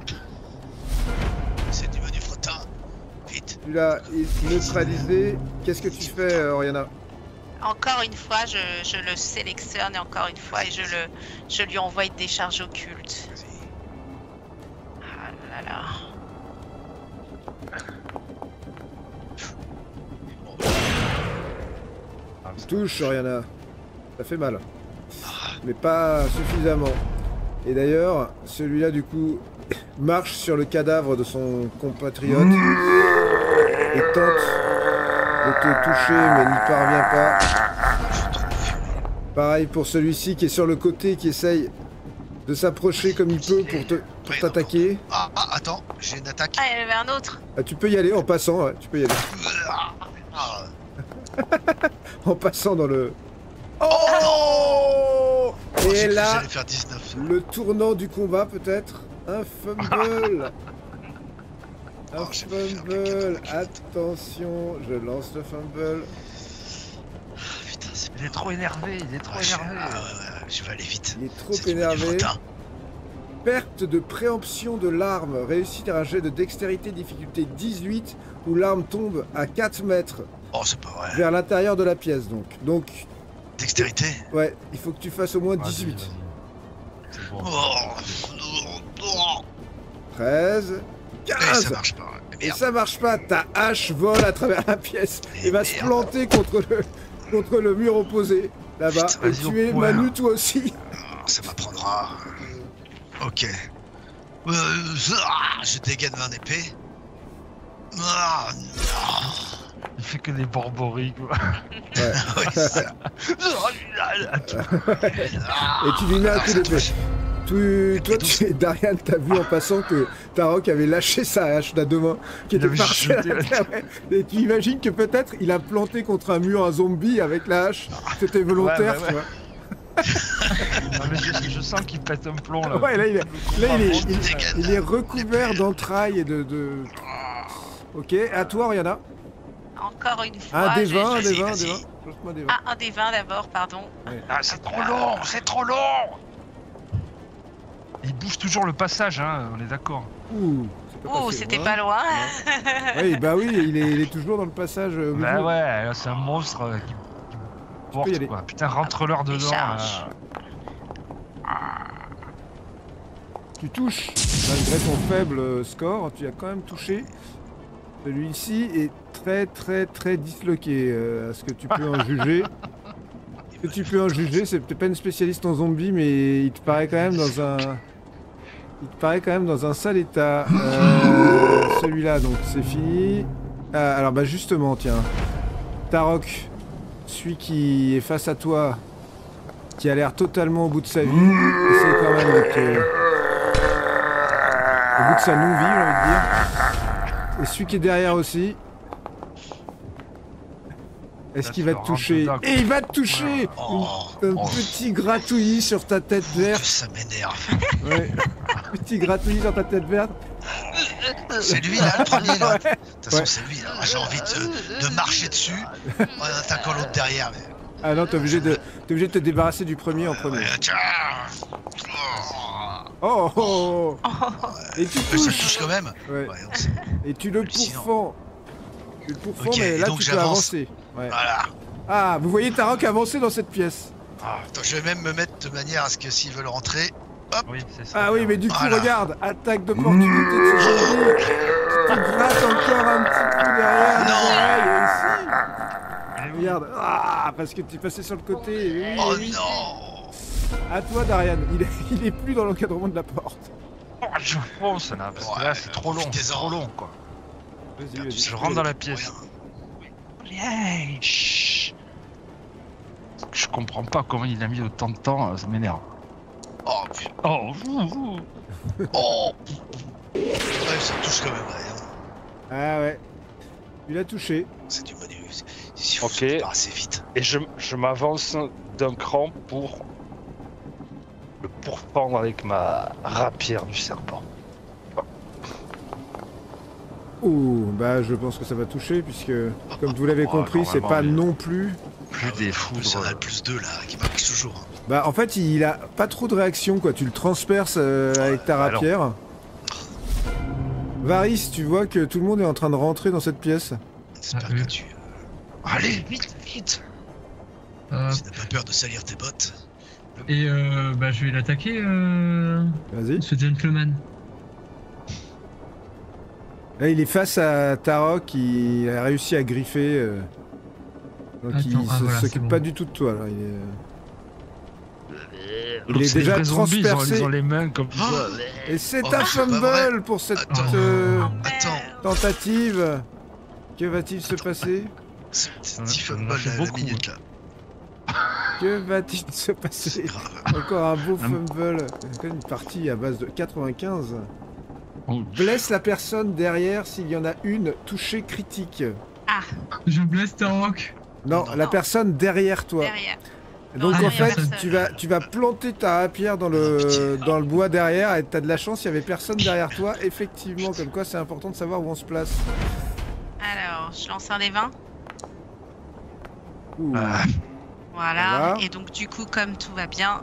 Speaker 1: C'est du menu frottin. Vite.
Speaker 2: Tu l'as neutralisé. Qu'est-ce que tu fais, Oriana?
Speaker 3: Encore une fois, je le sélectionne et encore une fois, et je lui envoie une décharge occulte.
Speaker 1: Vas-y.
Speaker 3: Ah là là.
Speaker 2: Touche, Oriana. Ça fait mal. Mais pas suffisamment. Et d'ailleurs, celui-là, du coup, marche sur le cadavre de son compatriote et tente de te toucher, mais n'y parvient pas. Pareil pour celui-ci qui est sur le côté, qui essaye de s'approcher comme il peut pour t'attaquer.
Speaker 1: Ah, attends, j'ai une attaque.
Speaker 3: Ah, il y en avait un autre.
Speaker 2: Ah, tu peux y aller en passant, ouais, tu peux y aller.
Speaker 1: Ah,
Speaker 2: En passant dans le... Oh!
Speaker 1: j'ai
Speaker 2: Et
Speaker 1: cru que
Speaker 2: là,
Speaker 1: j'allais faire 19.
Speaker 2: le tournant du combat peut-être. Un fumble. Un
Speaker 1: Oh, j'ai fait
Speaker 2: fumble.
Speaker 1: 88.
Speaker 2: Attention, je lance le fumble.
Speaker 1: Ah, putain, c'est
Speaker 5: Il est trop énervé, il est trop énervé.
Speaker 1: Ah ouais, je vais aller vite.
Speaker 2: Il est trop
Speaker 1: C'est du menu
Speaker 2: énervé.
Speaker 1: frottin.
Speaker 2: Perte de préemption de l'arme. Réussite à un jet de dextérité difficulté 18 où l'arme tombe à 4 mètres
Speaker 1: Oh, c'est pas vrai.
Speaker 2: vers l'intérieur de la pièce donc. Donc,
Speaker 1: Dextérité.
Speaker 2: ouais, il faut que tu fasses au moins
Speaker 5: Vas-y,
Speaker 2: 18.
Speaker 5: vas-y. C'est bon.
Speaker 1: Oh,
Speaker 2: 13,
Speaker 1: et
Speaker 2: 15.
Speaker 1: ça marche pas.
Speaker 2: Et
Speaker 1: Merde.
Speaker 2: ça marche pas, ta hache vole à travers la pièce et va se
Speaker 1: Merde.
Speaker 2: planter contre le mur opposé, là-bas.
Speaker 1: Putain,
Speaker 2: Et
Speaker 5: vas-y,
Speaker 2: tu es
Speaker 5: au poing.
Speaker 2: Manu toi aussi.
Speaker 1: Ça m'apprendra. Ok. Je dégaine mon épée. Ah,
Speaker 5: Il fait que des borboris, quoi.
Speaker 1: oui, c'est ça.
Speaker 2: Et tu lui mets un coup d'épée. Darian, t'as vu en passant que Tarok avait lâché sa hache d'à deux mains, qui
Speaker 5: Il
Speaker 2: était
Speaker 5: avait
Speaker 2: partie à
Speaker 5: jeté
Speaker 2: la
Speaker 5: la
Speaker 2: terre, ouais. Et tu imagines que peut-être il a planté contre un mur un zombie avec la hache. C'était volontaire,
Speaker 5: Ouais,
Speaker 2: tu
Speaker 5: ouais.
Speaker 2: vois.
Speaker 5: Non, mais je sens qu'il pète un plomb, là.
Speaker 2: Ouais, là, il
Speaker 1: Dégaine.
Speaker 2: est recouvert d'entrailles et de... Ok, à toi, Oriana.
Speaker 3: Encore une fois.
Speaker 2: Un des
Speaker 3: je-
Speaker 2: 20, un
Speaker 3: je-
Speaker 2: des 20, un
Speaker 1: vas-y.
Speaker 2: des 20. Lance-moi des 20.
Speaker 3: Ah, un des 20 d'abord, pardon.
Speaker 5: Ah, c'est trop long, c'est trop long. Il bouge toujours le passage, hein, on est d'accord.
Speaker 2: Ouh, c'est pas
Speaker 3: Oh,
Speaker 2: passé
Speaker 3: c'était
Speaker 2: loin.
Speaker 3: pas loin.
Speaker 2: Oui, bah oui, il est toujours dans le passage. au
Speaker 5: Bah
Speaker 2: bout.
Speaker 5: ouais, là, c'est un monstre qui
Speaker 2: peux y aller.
Speaker 5: porte, quoi. Putain, rentre-leur dedans.
Speaker 3: Décharge.
Speaker 2: Tu touches, malgré ton faible score, tu as quand même touché. Celui-ci est très disloqué, à ce que tu peux en juger. Ce que tu peux en juger, c'est peut-être pas une spécialiste en zombies, mais il te paraît quand même dans un... Il te paraît quand même dans un sale état. Celui-là, donc, c'est fini. Ah, alors, bah justement, tiens. Tarok, celui qui est face à toi, qui a l'air totalement au bout de sa vie, essaie quand même de te... Au bout de sa non-vie, j'ai envie de dire. Et celui qui est derrière aussi. Est-ce
Speaker 5: Là,
Speaker 2: qu'il
Speaker 5: tu
Speaker 2: va
Speaker 5: le
Speaker 2: te toucher?
Speaker 5: rentres dedans,
Speaker 2: Et il va te toucher!
Speaker 1: Oh,
Speaker 2: Un
Speaker 1: oh,
Speaker 2: petit gratouillis sur ta tête
Speaker 1: que
Speaker 2: verte.
Speaker 1: ça m'énerve.
Speaker 2: Ouais. Petit gratouillis sur ta tête verte.
Speaker 1: C'est lui là, le premier là. De toute façon, c'est lui là. J'ai envie de marcher dessus en attaquant l'autre derrière. Mais...
Speaker 2: Ah non, t'es obligé de te débarrasser du premier en premier.
Speaker 1: Ouais, tiens.
Speaker 2: Oh, oh, oh. Et tu
Speaker 1: Ça
Speaker 2: touches.
Speaker 1: touche quand même.
Speaker 2: Ouais.
Speaker 1: Ouais, on sait.
Speaker 2: Et tu le
Speaker 1: Hallucinant.
Speaker 2: pourfends. Tu le pourfends,
Speaker 1: Ok,
Speaker 2: mais
Speaker 1: et
Speaker 2: là
Speaker 1: donc
Speaker 2: tu peux
Speaker 1: j'avance.
Speaker 2: avancer. Ouais.
Speaker 1: Voilà.
Speaker 2: Ah, vous voyez Tarok avancer dans cette pièce.
Speaker 1: Attends, je vais même me mettre de manière à ce que s'ils veulent rentrer.
Speaker 5: Oui, c'est ça.
Speaker 2: Ah oui, mais du coup,
Speaker 1: Voilà.
Speaker 2: regarde, attaque d'opportunité de ce zombie. Tu te grattes encore un petit peu derrière.
Speaker 1: Non.
Speaker 2: Pareil, ici. Regarde, parce que tu es passé sur le côté. Oui,
Speaker 1: Oh
Speaker 2: oui.
Speaker 1: non.
Speaker 2: À toi, Darian. Il est plus dans l'encadrement de la porte.
Speaker 5: Oh, je fonce là, parce que là c'est trop long, c'est trop long quoi.
Speaker 2: Vas-y, vas-y.
Speaker 5: Je rentre dans la pièce. Viens, chut. Je comprends pas comment il a mis autant de temps, ça m'énerve.
Speaker 1: Oh putain.
Speaker 5: Oh,
Speaker 1: Oh. Ouais, ça touche quand même. Ouais.
Speaker 2: Ah ouais. Tu l'as touché.
Speaker 1: C'est du menu. Il faut
Speaker 6: Ok.
Speaker 1: se débarrasser vite.
Speaker 6: Et je m'avance d'un cran pour le pourfendre avec ma rapière du serpent.
Speaker 2: Ouh, bah je pense que ça va toucher puisque, comme vous l'avez
Speaker 5: Oh,
Speaker 2: compris, c'est pas
Speaker 5: normalement,
Speaker 2: non plus.
Speaker 5: plus des
Speaker 1: En plus, on a
Speaker 5: foudres.
Speaker 1: le plus 2 là qui marche toujours. Hein.
Speaker 2: Bah en fait, il a pas trop de réaction quoi. Tu le transperces avec ta
Speaker 5: alors.
Speaker 2: rapière. Varys, tu vois que tout le monde est en train de rentrer dans cette pièce.
Speaker 1: J'espère
Speaker 4: Ah,
Speaker 1: que
Speaker 4: oui.
Speaker 1: tu
Speaker 5: Allez, vite, vite.
Speaker 1: n'as pas peur de salir tes bottes.
Speaker 4: Et bah je vais l'attaquer,
Speaker 2: Vas-y.
Speaker 4: ce gentleman.
Speaker 2: Là, il est face à Tarok, il a réussi à griffer. Donc il
Speaker 4: Attends, voilà,
Speaker 2: s'occupe
Speaker 4: c'est bon.
Speaker 2: pas du tout de toi là. Il
Speaker 5: Donc,
Speaker 2: est
Speaker 5: c'est des
Speaker 2: déjà
Speaker 5: vrais zombies,
Speaker 2: transpercé.
Speaker 5: ils ont les mains comme ça.
Speaker 2: Et c'est
Speaker 1: Oh,
Speaker 2: un
Speaker 1: c'est pas
Speaker 2: fumble pour cette
Speaker 1: Attends.
Speaker 3: Merde.
Speaker 2: tentative. Que va-t-il se passer?
Speaker 1: C'est
Speaker 5: On a-
Speaker 1: petit
Speaker 5: on a
Speaker 1: fumble
Speaker 5: fait
Speaker 1: la
Speaker 5: beaucoup.
Speaker 1: minute là.
Speaker 2: Que va-t-il se
Speaker 1: C'est
Speaker 2: passer?
Speaker 1: grave.
Speaker 2: Encore un beau fumble. C'est une partie à base de 95.
Speaker 5: Oh,
Speaker 2: Blesse la personne derrière s'il y en a une touchée critique.
Speaker 4: Je blesse Tarok.
Speaker 2: Non,
Speaker 1: Non,
Speaker 2: la
Speaker 3: non.
Speaker 2: personne derrière toi.
Speaker 3: Derrière.
Speaker 2: Donc
Speaker 4: Ah,
Speaker 2: en
Speaker 4: derrière
Speaker 2: fait,
Speaker 4: personne.
Speaker 2: tu vas planter ta rapière dans
Speaker 1: Oh, pitié.
Speaker 2: dans le bois derrière et t'as de la chance, il y avait personne derrière toi. Effectivement, comme quoi c'est important de savoir où on se place.
Speaker 3: Alors, je lance un des 20.
Speaker 2: Ouh.
Speaker 5: Ah,
Speaker 3: Voilà.
Speaker 2: Voilà.
Speaker 3: Et donc, du coup, comme tout va bien,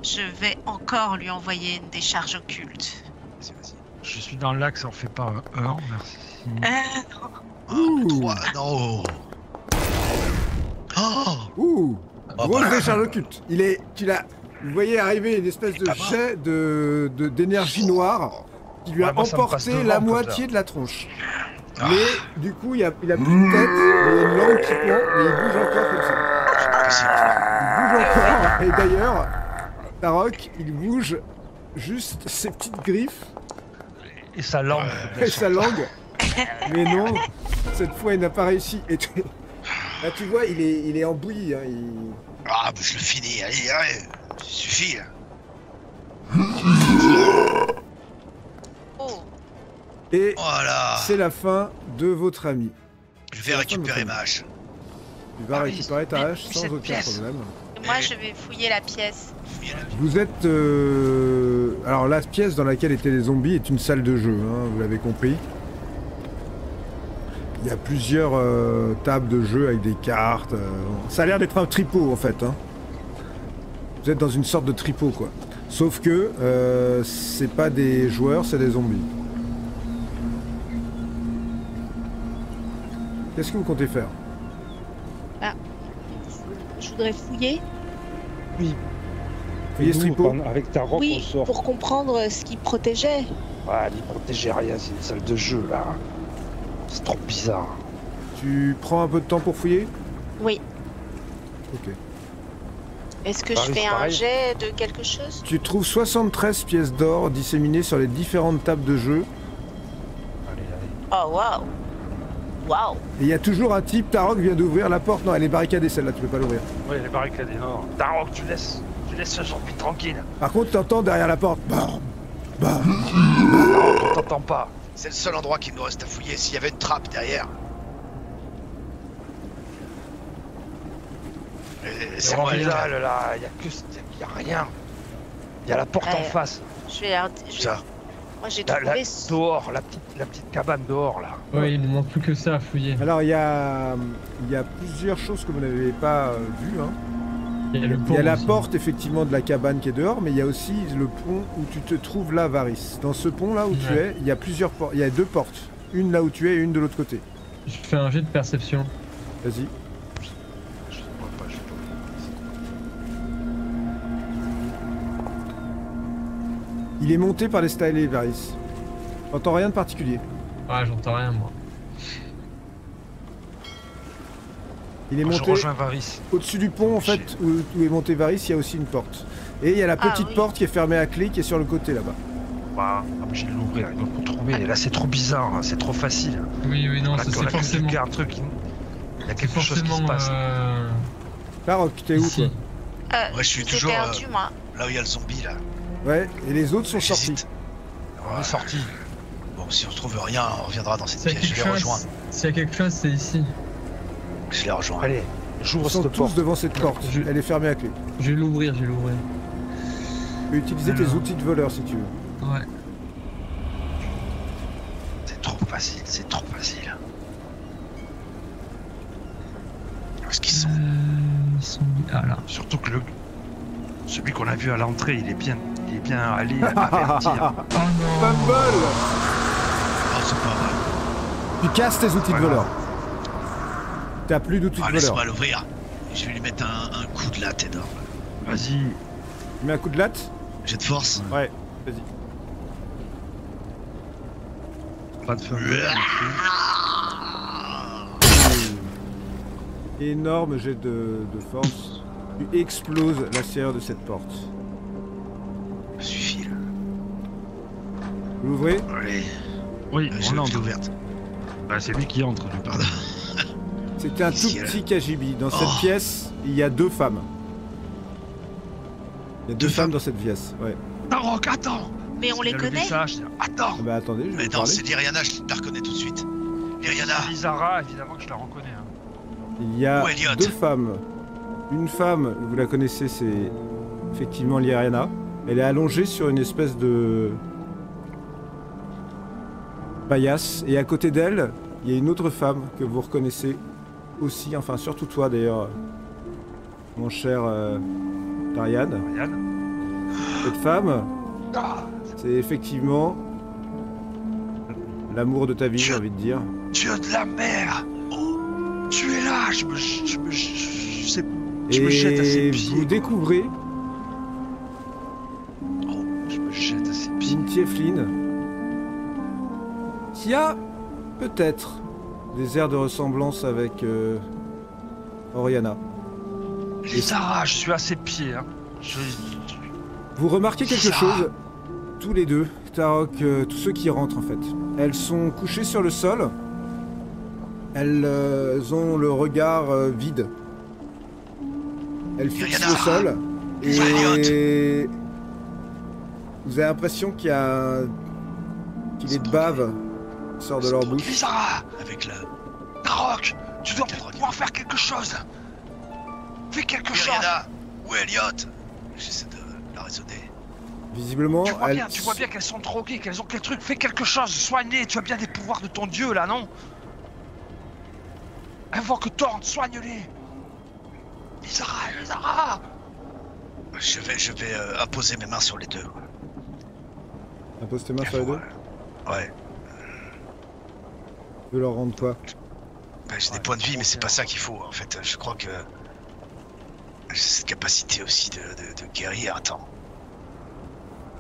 Speaker 3: je vais encore lui envoyer une décharge occulte.
Speaker 1: Vas-y, vas-y.
Speaker 5: je suis dans l'axe, on fait pas un 1, merci.
Speaker 2: Ouh.
Speaker 1: 3, non. Oh.
Speaker 2: Ouh.
Speaker 1: Oh,
Speaker 2: Grosse
Speaker 1: bah.
Speaker 2: décharge occulte. Vous voyez arriver une espèce de
Speaker 1: Ah bah.
Speaker 2: jet d'énergie noire qui lui a
Speaker 5: Ouais, moi, ça me passe
Speaker 2: emporté
Speaker 5: devant,
Speaker 2: la
Speaker 5: comme
Speaker 2: moitié
Speaker 5: ça.
Speaker 2: de la tronche.
Speaker 1: Ah.
Speaker 2: Mais du coup, il a plus de tête, il y a une langue qui pend, mais il bouge encore comme ça. Il bouge encore, et d'ailleurs, Tarok, il bouge juste ses petites griffes
Speaker 5: Et sa langue.
Speaker 2: et sa langue. Mais non, cette fois, il n'a pas réussi. Et là, tu vois, il est en bouillie. Hein,
Speaker 1: Ah, bah, je le finis. Allez, allez. Ça suffit là.
Speaker 3: Oh,
Speaker 2: Et
Speaker 1: Voilà.
Speaker 2: c'est la fin de votre ami.
Speaker 1: Je vais récupérer ma hache.
Speaker 2: Tu vas
Speaker 5: Ah oui,
Speaker 2: récupérer ta
Speaker 3: mais
Speaker 2: hache sans
Speaker 5: cette
Speaker 2: aucun
Speaker 5: pièce.
Speaker 2: problème.
Speaker 3: et moi, je vais fouiller la pièce.
Speaker 1: Fouillez la vie.
Speaker 2: Vous êtes... Alors la pièce dans laquelle étaient les zombies est une salle de jeu, hein, vous l'avez compris. Il y a plusieurs tables de jeu avec des cartes. Ça a l'air d'être un tripot en fait. Hein. Vous êtes dans une sorte de tripot quoi. Sauf que c'est pas des joueurs, c'est des zombies. Qu'est-ce que vous comptez faire?
Speaker 7: Je voudrais fouiller.
Speaker 2: Fouiller ce tripot?
Speaker 6: Avec ta robe, on
Speaker 7: Oui,
Speaker 6: sort.
Speaker 7: pour comprendre ce qui protégeait.
Speaker 6: Ah, n'y protégeait rien, c'est une salle de jeu là. C'est trop bizarre.
Speaker 2: Tu prends un peu de temps pour fouiller?
Speaker 7: Oui.
Speaker 2: Ok.
Speaker 3: Est-ce que
Speaker 6: Bah
Speaker 3: je
Speaker 6: oui,
Speaker 3: fais
Speaker 6: c'est
Speaker 3: un
Speaker 6: pareil.
Speaker 3: jet de quelque chose?
Speaker 2: Tu trouves 73 pièces d'or disséminées sur les différentes tables de jeu.
Speaker 6: Allez, allez.
Speaker 3: Oh, waouh! Waouh!
Speaker 2: Et il y a toujours un type, Tarok vient d'ouvrir la porte. Non, elle est barricadée celle-là, tu peux pas l'ouvrir.
Speaker 5: Ouais, les barricades, non. Tarok, tu laisses ce zombie tranquille.
Speaker 2: Par contre, t'entends derrière la porte. Bam, bam.
Speaker 5: Tarok, on t'entend pas.
Speaker 1: C'est le seul endroit qu'il nous reste à fouiller. S'il y avait une trappe derrière.
Speaker 5: C'est
Speaker 1: C'est
Speaker 5: en
Speaker 1: moi
Speaker 5: là, là, y a rien. Y a la porte en
Speaker 3: Ouais.
Speaker 5: face.
Speaker 3: Je vais leur...
Speaker 1: Ça.
Speaker 3: Moi, j'ai
Speaker 5: Là,
Speaker 3: trouvé...
Speaker 5: dehors, la petite la petite cabane dehors là.
Speaker 4: Ouais, il ne manque plus que ça à fouiller.
Speaker 2: Alors il y a plusieurs choses que vous n'avez pas vues. Hein.
Speaker 4: Il y a le
Speaker 2: Il y a
Speaker 4: pont
Speaker 2: la
Speaker 4: aussi.
Speaker 2: porte effectivement de la cabane qui est dehors, mais il y a aussi le pont où tu te trouves là, Varys. Dans ce pont là où tu
Speaker 4: Ouais.
Speaker 2: es, il y a plusieurs portes. Il y a 2 portes. Une là où tu es et une de l'autre côté.
Speaker 4: Je fais un jet de perception.
Speaker 2: Vas-y.
Speaker 5: Je vois pas, je sais pas.
Speaker 2: Il est monté par les stylés, Varys. T'entends rien de particulier.
Speaker 4: Ouais, j'entends rien moi.
Speaker 2: Il est
Speaker 5: Moi, je
Speaker 2: monté
Speaker 5: rejoins Varys.
Speaker 2: au-dessus du pont en fait où est monté Varys, il y a aussi une porte. Et il y a la
Speaker 3: Ah,
Speaker 2: petite
Speaker 3: oui.
Speaker 2: porte qui est fermée à clé qui est sur le côté là-bas.
Speaker 5: Bah, j'ai de l'ouvrir, ils vont pas trouver. Là, c'est trop bizarre, hein, c'est trop facile.
Speaker 4: Oui, oui, non,
Speaker 5: Là,
Speaker 4: ça
Speaker 5: on
Speaker 4: c'est
Speaker 5: a
Speaker 4: forcément.
Speaker 5: un truc. Il y a
Speaker 4: C'est
Speaker 5: quelque chose qui se
Speaker 4: forcément.
Speaker 5: passe.
Speaker 2: Larok, t'es où
Speaker 4: Ici.
Speaker 2: toi?
Speaker 1: Ouais, je suis
Speaker 3: j'ai
Speaker 1: toujours
Speaker 3: perdu, moi.
Speaker 1: là où il y a le zombie là.
Speaker 2: Ouais, et les autres sont sortis.
Speaker 1: J'hésite.
Speaker 5: On est sorti.
Speaker 1: Bon, si on trouve rien, on reviendra dans cette
Speaker 4: S'il y a
Speaker 1: pièce. Je
Speaker 4: quelque
Speaker 1: les rejoins.
Speaker 4: chose, s'il y a quelque chose, c'est ici.
Speaker 1: Je les rejoins.
Speaker 5: Allez,
Speaker 2: Ils
Speaker 5: j'ouvre
Speaker 2: sont
Speaker 5: cette
Speaker 2: tous
Speaker 5: porte.
Speaker 2: devant cette porte.
Speaker 4: Je-
Speaker 2: Elle est fermée à clé.
Speaker 4: Je vais l'ouvrir, je vais l'ouvrir.
Speaker 2: Tu peux utiliser tes
Speaker 4: Alors.
Speaker 2: outils de voleur si tu veux.
Speaker 4: Ouais.
Speaker 5: C'est trop facile, c'est trop facile.
Speaker 1: Où est-ce qu'ils sont
Speaker 4: Ils sont. Ah là.
Speaker 5: Surtout que celui qu'on a vu à l'entrée, il est bien allé avertir.
Speaker 4: Oh non.
Speaker 2: Fumble.
Speaker 1: Oh, c'est pas mal.
Speaker 2: Tu casses tes outils de
Speaker 5: Voilà.
Speaker 2: voleur. T'as plus d'outils
Speaker 1: Ah,
Speaker 2: de
Speaker 1: laisse-moi
Speaker 2: voleur.
Speaker 1: l'ouvrir. Je vais lui mettre un coup de latte énorme.
Speaker 5: Vas-y.
Speaker 2: Tu mets un coup de latte?
Speaker 1: J'ai de force.
Speaker 2: Ouais, vas-y.
Speaker 5: Pas de feu.
Speaker 2: Énorme jet de force. Tu exploses la serrure de cette porte.
Speaker 1: Ça suffit là.
Speaker 2: Vous l'ouvrez?
Speaker 5: Allez. Oui,
Speaker 1: Je
Speaker 5: on
Speaker 1: l'ai
Speaker 5: entre.
Speaker 1: ouverte.
Speaker 5: Bah, c'est lui qui entre. lui.
Speaker 1: Pardon.
Speaker 2: C'était un tout
Speaker 1: Ici, là.
Speaker 2: petit KGB. Dans cette
Speaker 1: Oh.
Speaker 2: pièce, il y a 2 femmes. Il y a 2
Speaker 1: Deux
Speaker 2: femmes
Speaker 1: femmes
Speaker 2: dans cette pièce, ouais.
Speaker 5: Tarok, attends.
Speaker 3: Mais on
Speaker 5: Il
Speaker 3: les
Speaker 5: a levé
Speaker 3: connaît.
Speaker 5: ça, je dis, attends.
Speaker 2: Ah bah attendez, je vais
Speaker 1: Mais
Speaker 2: vous
Speaker 1: non,
Speaker 2: parler.
Speaker 1: c'est Lyriana, je la reconnais tout de suite. Lyriana.
Speaker 5: Lizara, évidemment que je la reconnais. Hein.
Speaker 2: Il y a
Speaker 1: Ou Elliot.
Speaker 2: 2 femmes. Une femme, vous la connaissez, c'est effectivement Lyriana. Elle est allongée sur une espèce de paillasse. Et à côté d'elle, il y a une autre femme que vous reconnaissez aussi, enfin surtout toi d'ailleurs, mon cher Tarian.
Speaker 5: Yann.
Speaker 2: Cette femme,
Speaker 5: Ah,
Speaker 2: c'est effectivement l'amour de ta vie, j'ai envie de dire.
Speaker 5: Dieu de la mer. Oh, tu es là. Je me jette à ses
Speaker 2: Et
Speaker 5: pieds.
Speaker 2: vous découvrez
Speaker 5: Oh, je me jette à ses pieds.
Speaker 2: une Tiefline qui a peut-être des airs de ressemblance avec Oriana.
Speaker 5: Lizara, je suis à ses pieds. Hein.
Speaker 2: Vous remarquez quelque
Speaker 5: Ça.
Speaker 2: chose, tous les deux, Tarok, tous ceux qui rentrent en fait. Elles sont couchées sur le sol. Elles ont le regard vide. Elles fixent
Speaker 1: Yana.
Speaker 2: le sol.
Speaker 1: Elliot.
Speaker 2: Et vous avez l'impression qu'il y a qu'il est de bave qui sort de leur bouche.
Speaker 5: Lizara,
Speaker 1: Avec la.
Speaker 5: Tarok, tu dois pouvoir faire quelque chose. Fais quelque chose.
Speaker 1: Lyriana. Où est Elliot? J'essaie de la raisonner.
Speaker 2: Visiblement,
Speaker 5: Tu vois
Speaker 2: elles...
Speaker 5: bien qu'elles sont droguées, qu'elles ont quel truc. Fais quelque chose, soigne-les. Tu as bien des pouvoirs de ton dieu là, non? Invoque Thorn, soigne-les. Lizara.
Speaker 1: Je vais imposer mes mains sur les deux.
Speaker 2: Impose tes mains sur les deux.
Speaker 1: Ouais.
Speaker 2: Tu veux leur rendre quoi?
Speaker 1: Bah, j'ai des points de vie, mais c'est pas ça qu'il faut. En fait, je crois que j'ai cette capacité aussi de guérir. Attends.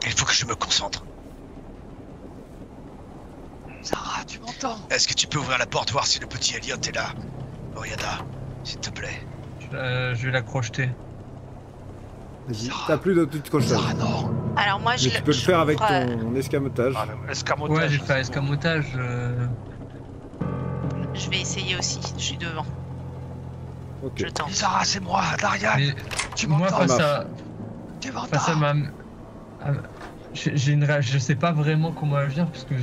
Speaker 1: Il faut que je me concentre.
Speaker 5: Lizara, tu m'entends?
Speaker 1: Est-ce que tu peux ouvrir la porte, voir si le petit Elliot est là? Oriana, s'il te plaît.
Speaker 4: Je vais la crocheter.
Speaker 2: Vas-y, t'as plus d'outils de crochetage.
Speaker 5: Lizara, non.
Speaker 3: Alors moi, je
Speaker 2: Mais tu peux le faire avec
Speaker 3: l'ouvre,
Speaker 2: ton escamotage.
Speaker 5: Ah, le escamotage.
Speaker 4: Ouais, je vais faire
Speaker 5: c'est
Speaker 4: escamotage.
Speaker 3: Je vais essayer aussi. Je suis devant.
Speaker 2: Ok.
Speaker 3: Je
Speaker 5: bon.
Speaker 3: tente.
Speaker 5: Lizara, c'est moi, Darian.
Speaker 4: Mais
Speaker 5: Tu
Speaker 4: moi,
Speaker 5: m'entends?
Speaker 2: face
Speaker 5: Tu m'entends?
Speaker 4: face à ma. Je sais pas vraiment comment elle vient, parce que
Speaker 5: Tu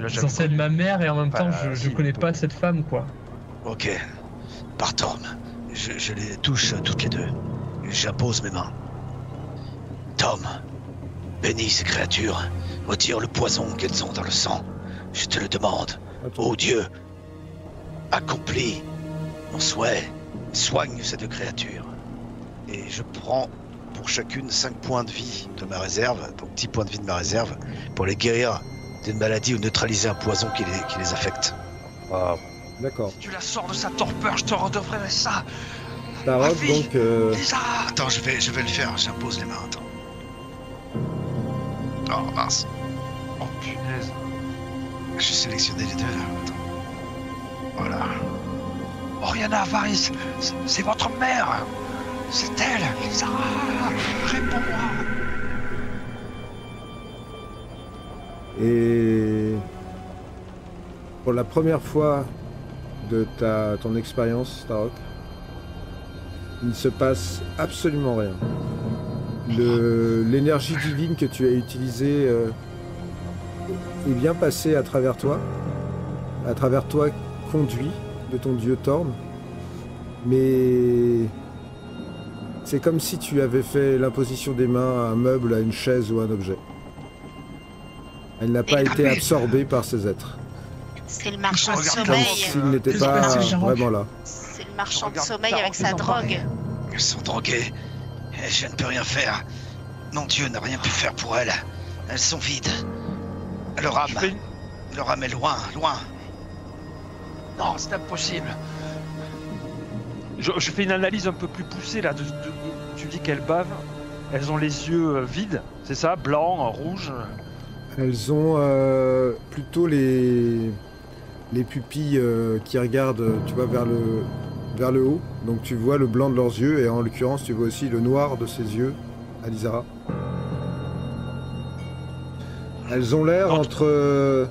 Speaker 5: l'as
Speaker 4: c'est
Speaker 5: jamais
Speaker 4: censé être
Speaker 5: connu.
Speaker 4: ma mère et en même temps, je
Speaker 5: si,
Speaker 4: connais
Speaker 5: toi.
Speaker 4: pas cette femme, quoi.
Speaker 1: Ok. Par Torm. Je les touche toutes les deux. J'impose mes mains. Tom, Bénis ces créatures. Retire le poison qu'elles ont dans le sang. Je te le demande.
Speaker 2: Attends.
Speaker 1: Ô Dieu, accomplis mon souhait. Soigne ces 2 créatures. Et je prends pour chacune 5 points de vie de ma réserve, donc 10 points de vie de ma réserve, pour les guérir d'une maladie ou neutraliser un poison qui les affecte.
Speaker 6: Ah,
Speaker 2: D'accord.
Speaker 5: Si tu la sors de sa torpeur, je te redevrai ça.
Speaker 2: Tarok,
Speaker 5: fille.
Speaker 2: donc...
Speaker 5: Lisa.
Speaker 1: Attends, je vais le faire, j'impose les mains, attends. Oh mince,
Speaker 5: Oh punaise.
Speaker 1: j'ai sélectionné les 2 là, attends. Voilà.
Speaker 5: Oriana, Varys, c'est votre mère. C'est elle, Lisa. Réponds-moi.
Speaker 2: Et pour la première fois de ton expérience, Tarok, il ne se passe absolument rien. L'énergie divine que tu as utilisée est bien passée à travers toi conduit de ton dieu Thorn, mais c'est comme si tu avais fait l'imposition des mains à un meuble, à une chaise ou à un objet. Elle n'a pas été absorbée par ces êtres.
Speaker 3: C'est le marchand de
Speaker 5: Regarde
Speaker 2: Comme
Speaker 3: sommeil.
Speaker 2: s'ils n'étaient
Speaker 4: Qu'est-ce
Speaker 2: pas
Speaker 4: que c'est, Jarok
Speaker 2: vraiment là.
Speaker 3: C'est le marchand de
Speaker 5: Regarde,
Speaker 3: sommeil
Speaker 5: Tarok,
Speaker 3: avec sa
Speaker 4: ils en
Speaker 3: drogue.
Speaker 1: Elles sont droguées. Et je ne peux rien faire. Non, Dieu n'a rien pu faire pour elles. Elles sont vides. Leur âme,
Speaker 5: Je fais une-
Speaker 1: leur âme est loin, loin.
Speaker 5: Non, c'est impossible. Je fais une analyse un peu plus poussée là. Tu dis qu'elles bavent. Elles ont les yeux vides, c'est ça? Blanc, rouge.
Speaker 2: Elles ont plutôt les pupilles qui regardent, tu vois, vers le haut. Donc tu vois le blanc de leurs yeux et en l'occurrence tu vois aussi le noir de ses yeux, Alizara. Elles ont l'air entre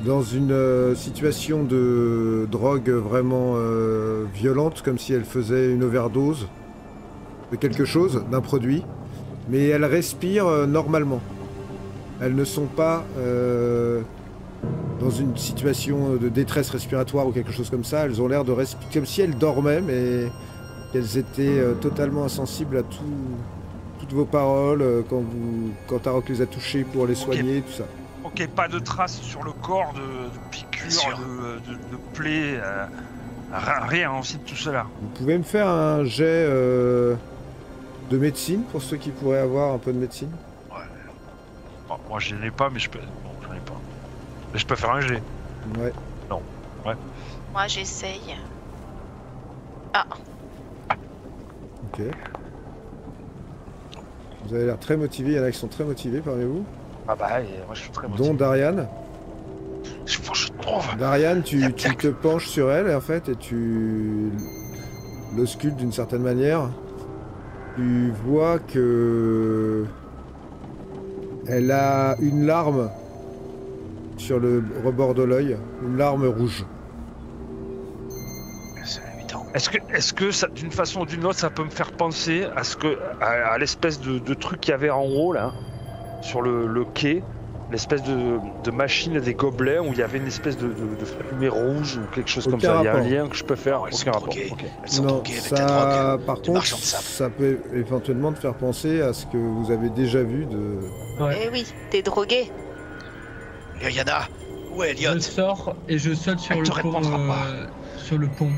Speaker 2: dans une situation de drogue vraiment violente, comme si elles faisaient une overdose de quelque chose, d'un produit, mais elles respirent normalement. Elles ne sont pas dans une situation de détresse respiratoire ou quelque chose comme ça. Elles ont l'air de respirer comme si elles dormaient, mais qu'elles étaient totalement insensibles à toutes vos paroles quand Tarok les a touchées pour les soigner, tout ça.
Speaker 5: Ok, pas de traces sur le corps de
Speaker 1: Bien
Speaker 5: piqûres,
Speaker 1: sûr.
Speaker 5: de plaies, rien aussi de tout cela.
Speaker 2: Vous pouvez me faire un jet de médecine pour ceux qui pourraient avoir un peu de médecine.
Speaker 5: Bon, moi je n'ai pas, mais je peux. Non, j'en ai pas. Mais je peux faire un G.
Speaker 2: Ouais.
Speaker 3: Moi, j'essaye. Ah,
Speaker 2: Ok. Vous avez l'air très motivé. Il y en a qui sont très motivés parmi vous.
Speaker 5: Ah bah, et moi je suis très motivé.
Speaker 2: Dont Darian.
Speaker 5: Je trouve.
Speaker 2: Darian, tu te penches sur elle en fait et tu l'auscultes d'une certaine manière. Tu vois que elle a une larme sur le rebord de l'œil, une larme rouge.
Speaker 1: C'est évident.
Speaker 5: Est-ce que ça, d'une façon ou d'une autre, ça peut me faire penser à l'espèce de truc qu'il y avait en haut là, sur le quai, l'espèce de machine des gobelets où il y avait une espèce de fumée rouge ou quelque chose comme
Speaker 2: Aucun
Speaker 5: ça. Il y a un
Speaker 2: rapport.
Speaker 5: lien que je peux faire.
Speaker 1: Non, elles
Speaker 5: Aucun
Speaker 1: sont
Speaker 5: rapport.
Speaker 1: droguées.
Speaker 5: Ok.
Speaker 1: Elles sont
Speaker 2: Non,
Speaker 1: droguées avec la
Speaker 2: ça,
Speaker 1: drogue
Speaker 2: par
Speaker 1: du
Speaker 2: contre,
Speaker 1: marchand de sable.
Speaker 2: ça peut éventuellement te faire penser à ce que vous avez déjà vu de...
Speaker 3: eh oui, t'es drogué.
Speaker 1: Yana, où est
Speaker 4: Je
Speaker 1: Elliot?
Speaker 4: sors et je saute sur
Speaker 5: Elle
Speaker 4: le
Speaker 5: te
Speaker 4: pont.
Speaker 5: répondra pas.
Speaker 4: Sur le pont.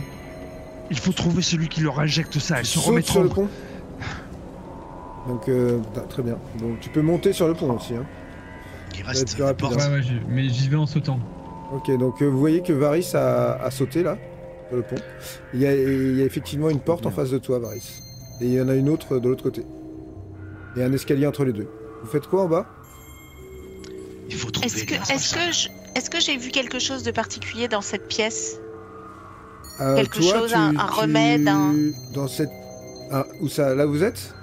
Speaker 5: Il faut trouver celui qui leur injecte ça. Elles se
Speaker 2: Saute sur le
Speaker 5: remettront.
Speaker 2: pont. Donc, très bien. Donc tu peux monter sur le pont aussi. Hein.
Speaker 1: Il
Speaker 2: va
Speaker 1: reste
Speaker 2: être plus
Speaker 1: des
Speaker 2: rapide,
Speaker 1: portes.
Speaker 4: Ouais, mais j'y vais en sautant.
Speaker 2: Ok, donc vous voyez que Varys a sauté là, sur le pont. Il y a effectivement une porte en face de toi, Varys. Et il y en a une autre de l'autre côté. Et un escalier entre les deux. Vous faites quoi en bas?
Speaker 1: Il faut trouver les responsables.
Speaker 3: Est-ce que j'ai vu quelque chose de particulier dans cette pièce?
Speaker 2: Quelque
Speaker 3: Quelque chose, un remède,
Speaker 2: Dans cette... Ah, où ça? Là où vous êtes?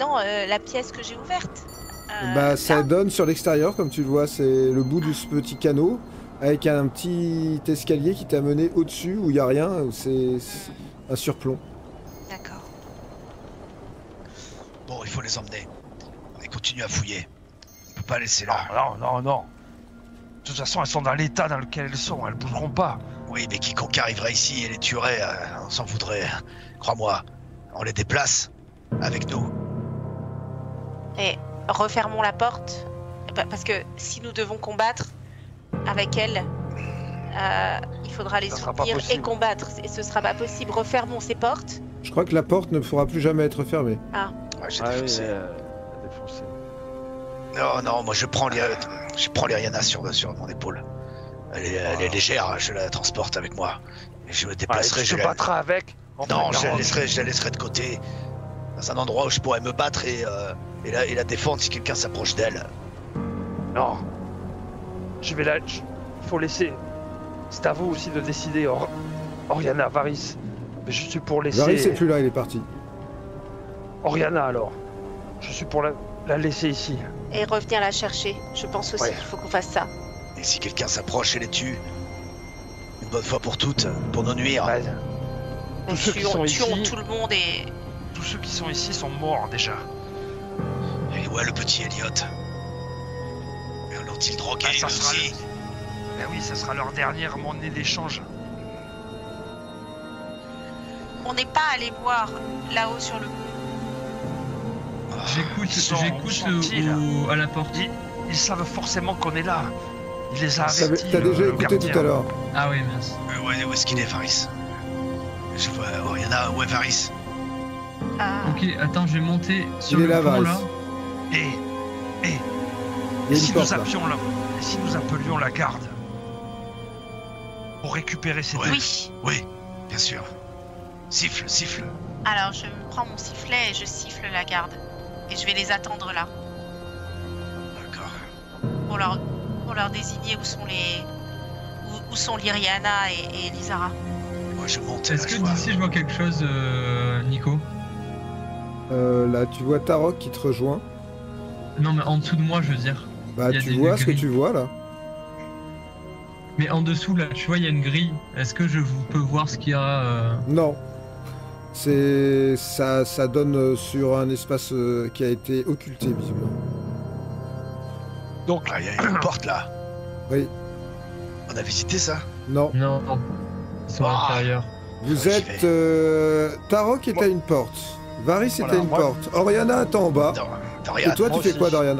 Speaker 3: Non, la pièce que j'ai ouverte.
Speaker 2: Bah, ça
Speaker 3: là.
Speaker 2: donne sur l'extérieur, comme tu le vois, c'est le bout de ce petit canot, avec un petit escalier qui t'a mené au-dessus, où il n'y a rien, où c'est un surplomb.
Speaker 3: D'accord.
Speaker 1: Bon, il faut les emmener. On continue à fouiller. On peut pas laisser là.
Speaker 5: Non. De toute façon, elles sont dans l'état dans lequel elles sont. Elles bougeront pas.
Speaker 1: Oui, mais quiconque arriverait ici et les tuerait, on s'en voudrait. Crois-moi, on les déplace avec nous.
Speaker 3: Et refermons la porte. Parce que si nous devons combattre avec elle, il faudra les
Speaker 5: Ça sera pas
Speaker 3: soutenir et
Speaker 5: possible.
Speaker 3: combattre. Et ce sera pas possible. Refermons ces portes.
Speaker 2: Je crois que la porte ne pourra plus jamais être fermée.
Speaker 1: Ouais, j'ai
Speaker 5: Ah oui,
Speaker 1: défoncé.
Speaker 5: défoncé.
Speaker 1: Non, moi je prends l'Iriana sur mon épaule. Elle est légère, je la transporte avec moi. Et je me déplacerai,
Speaker 5: Tu te battras avec.
Speaker 1: Non, je
Speaker 5: Enfin,
Speaker 1: la laisserai de côté. Dans un endroit où je pourrais me battre et la défendre si quelqu'un s'approche d'elle.
Speaker 5: Non. Faut laisser. C'est à vous aussi de décider. Oriana, Varys. Mais je suis pour laisser.
Speaker 2: Varys est plus là, il est parti.
Speaker 5: Oriana alors. Je suis pour la laisser ici.
Speaker 3: Et revenir la chercher. Je pense aussi
Speaker 5: Ouais.
Speaker 3: qu'il faut qu'on fasse ça.
Speaker 1: Et si quelqu'un s'approche et les tue, une bonne fois pour toutes, pour nous nuire.
Speaker 5: Ouais. Tous ceux qui sont
Speaker 3: Tuons
Speaker 5: ici.
Speaker 3: tout le monde et...
Speaker 5: Tous ceux qui sont ici sont morts déjà.
Speaker 1: Et ouais, le petit Elliot. Et l'ont-ils drogué
Speaker 5: Ah, ça
Speaker 1: lui
Speaker 5: sera
Speaker 1: aussi?
Speaker 5: Ben oui, ça sera leur dernière monnaie d'échange.
Speaker 3: On n'est pas allé voir là-haut sur le...
Speaker 4: J'écoute
Speaker 5: Ils sont
Speaker 4: à la porte.
Speaker 5: Ils savent forcément qu'on est là. Il les a
Speaker 2: T'as
Speaker 5: avertis.
Speaker 2: déjà
Speaker 5: le
Speaker 2: écouté
Speaker 5: gardien.
Speaker 2: tout à l'heure.
Speaker 4: Ah oui, mince.
Speaker 1: Ouais, où est-ce qu'il est, Varys? Je vois Oriana, ouais, Varys.
Speaker 3: Ah,
Speaker 4: Ok, attends, je vais monter sur
Speaker 2: Il est
Speaker 4: le
Speaker 2: là,
Speaker 4: pont
Speaker 2: Varys.
Speaker 4: là.
Speaker 5: Et
Speaker 2: Il y a une
Speaker 5: si
Speaker 2: porte
Speaker 5: nous
Speaker 2: là.
Speaker 5: appelions et si nous appelions la garde pour récupérer ces têtes?
Speaker 3: oui.
Speaker 1: Oui, bien sûr. Siffle.
Speaker 3: Alors je prends mon sifflet et je siffle la garde. Et je vais les attendre là.
Speaker 1: D'accord.
Speaker 3: Pour leur désigner où sont l'Iriana et Elisara.
Speaker 1: Moi, je monte.
Speaker 4: Est-ce
Speaker 1: là,
Speaker 4: que
Speaker 1: je vois.
Speaker 4: d'ici je vois quelque chose, Nico?
Speaker 2: Là, tu vois Tarok qui te rejoint.
Speaker 4: Non, mais en dessous de moi, je veux dire.
Speaker 2: Bah,
Speaker 4: Il y a
Speaker 2: tu
Speaker 4: des
Speaker 2: vois ce que
Speaker 4: grilles.
Speaker 2: tu vois là.
Speaker 4: Mais en dessous, là, tu vois, il y a une grille. Est-ce que je peux voir ce qu'il y a
Speaker 2: Non. C'est ça donne sur un espace qui a été occulté visiblement.
Speaker 5: Donc,
Speaker 1: Ah, il y a une porte là.
Speaker 2: Oui.
Speaker 1: On a visité ça?
Speaker 2: Non.
Speaker 4: Non, ils sont à
Speaker 1: Ah.
Speaker 4: l'intérieur.
Speaker 2: Vous
Speaker 1: J'y
Speaker 2: êtes Tarok est à une porte. Varys est
Speaker 5: Voilà,
Speaker 2: à une
Speaker 5: moi-
Speaker 2: porte. Oriana est en bas.
Speaker 1: Dorian.
Speaker 2: Et toi,
Speaker 5: moi
Speaker 2: tu fais
Speaker 5: aussi.
Speaker 2: quoi, Dorian?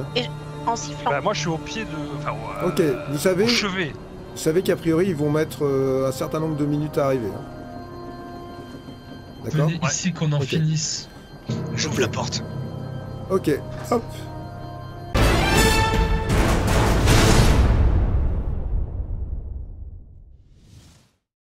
Speaker 3: En sifflant.
Speaker 5: bah, moi je suis au pied de. Enfin,
Speaker 2: Ok, vous savez,
Speaker 5: au chevet.
Speaker 2: qu'a priori ils vont mettre un certain nombre de minutes à arriver. hein. D'accord.
Speaker 4: Venez ici qu'on en
Speaker 2: Ok.
Speaker 4: finisse.
Speaker 1: J'ouvre la porte.
Speaker 2: Ok. Hop.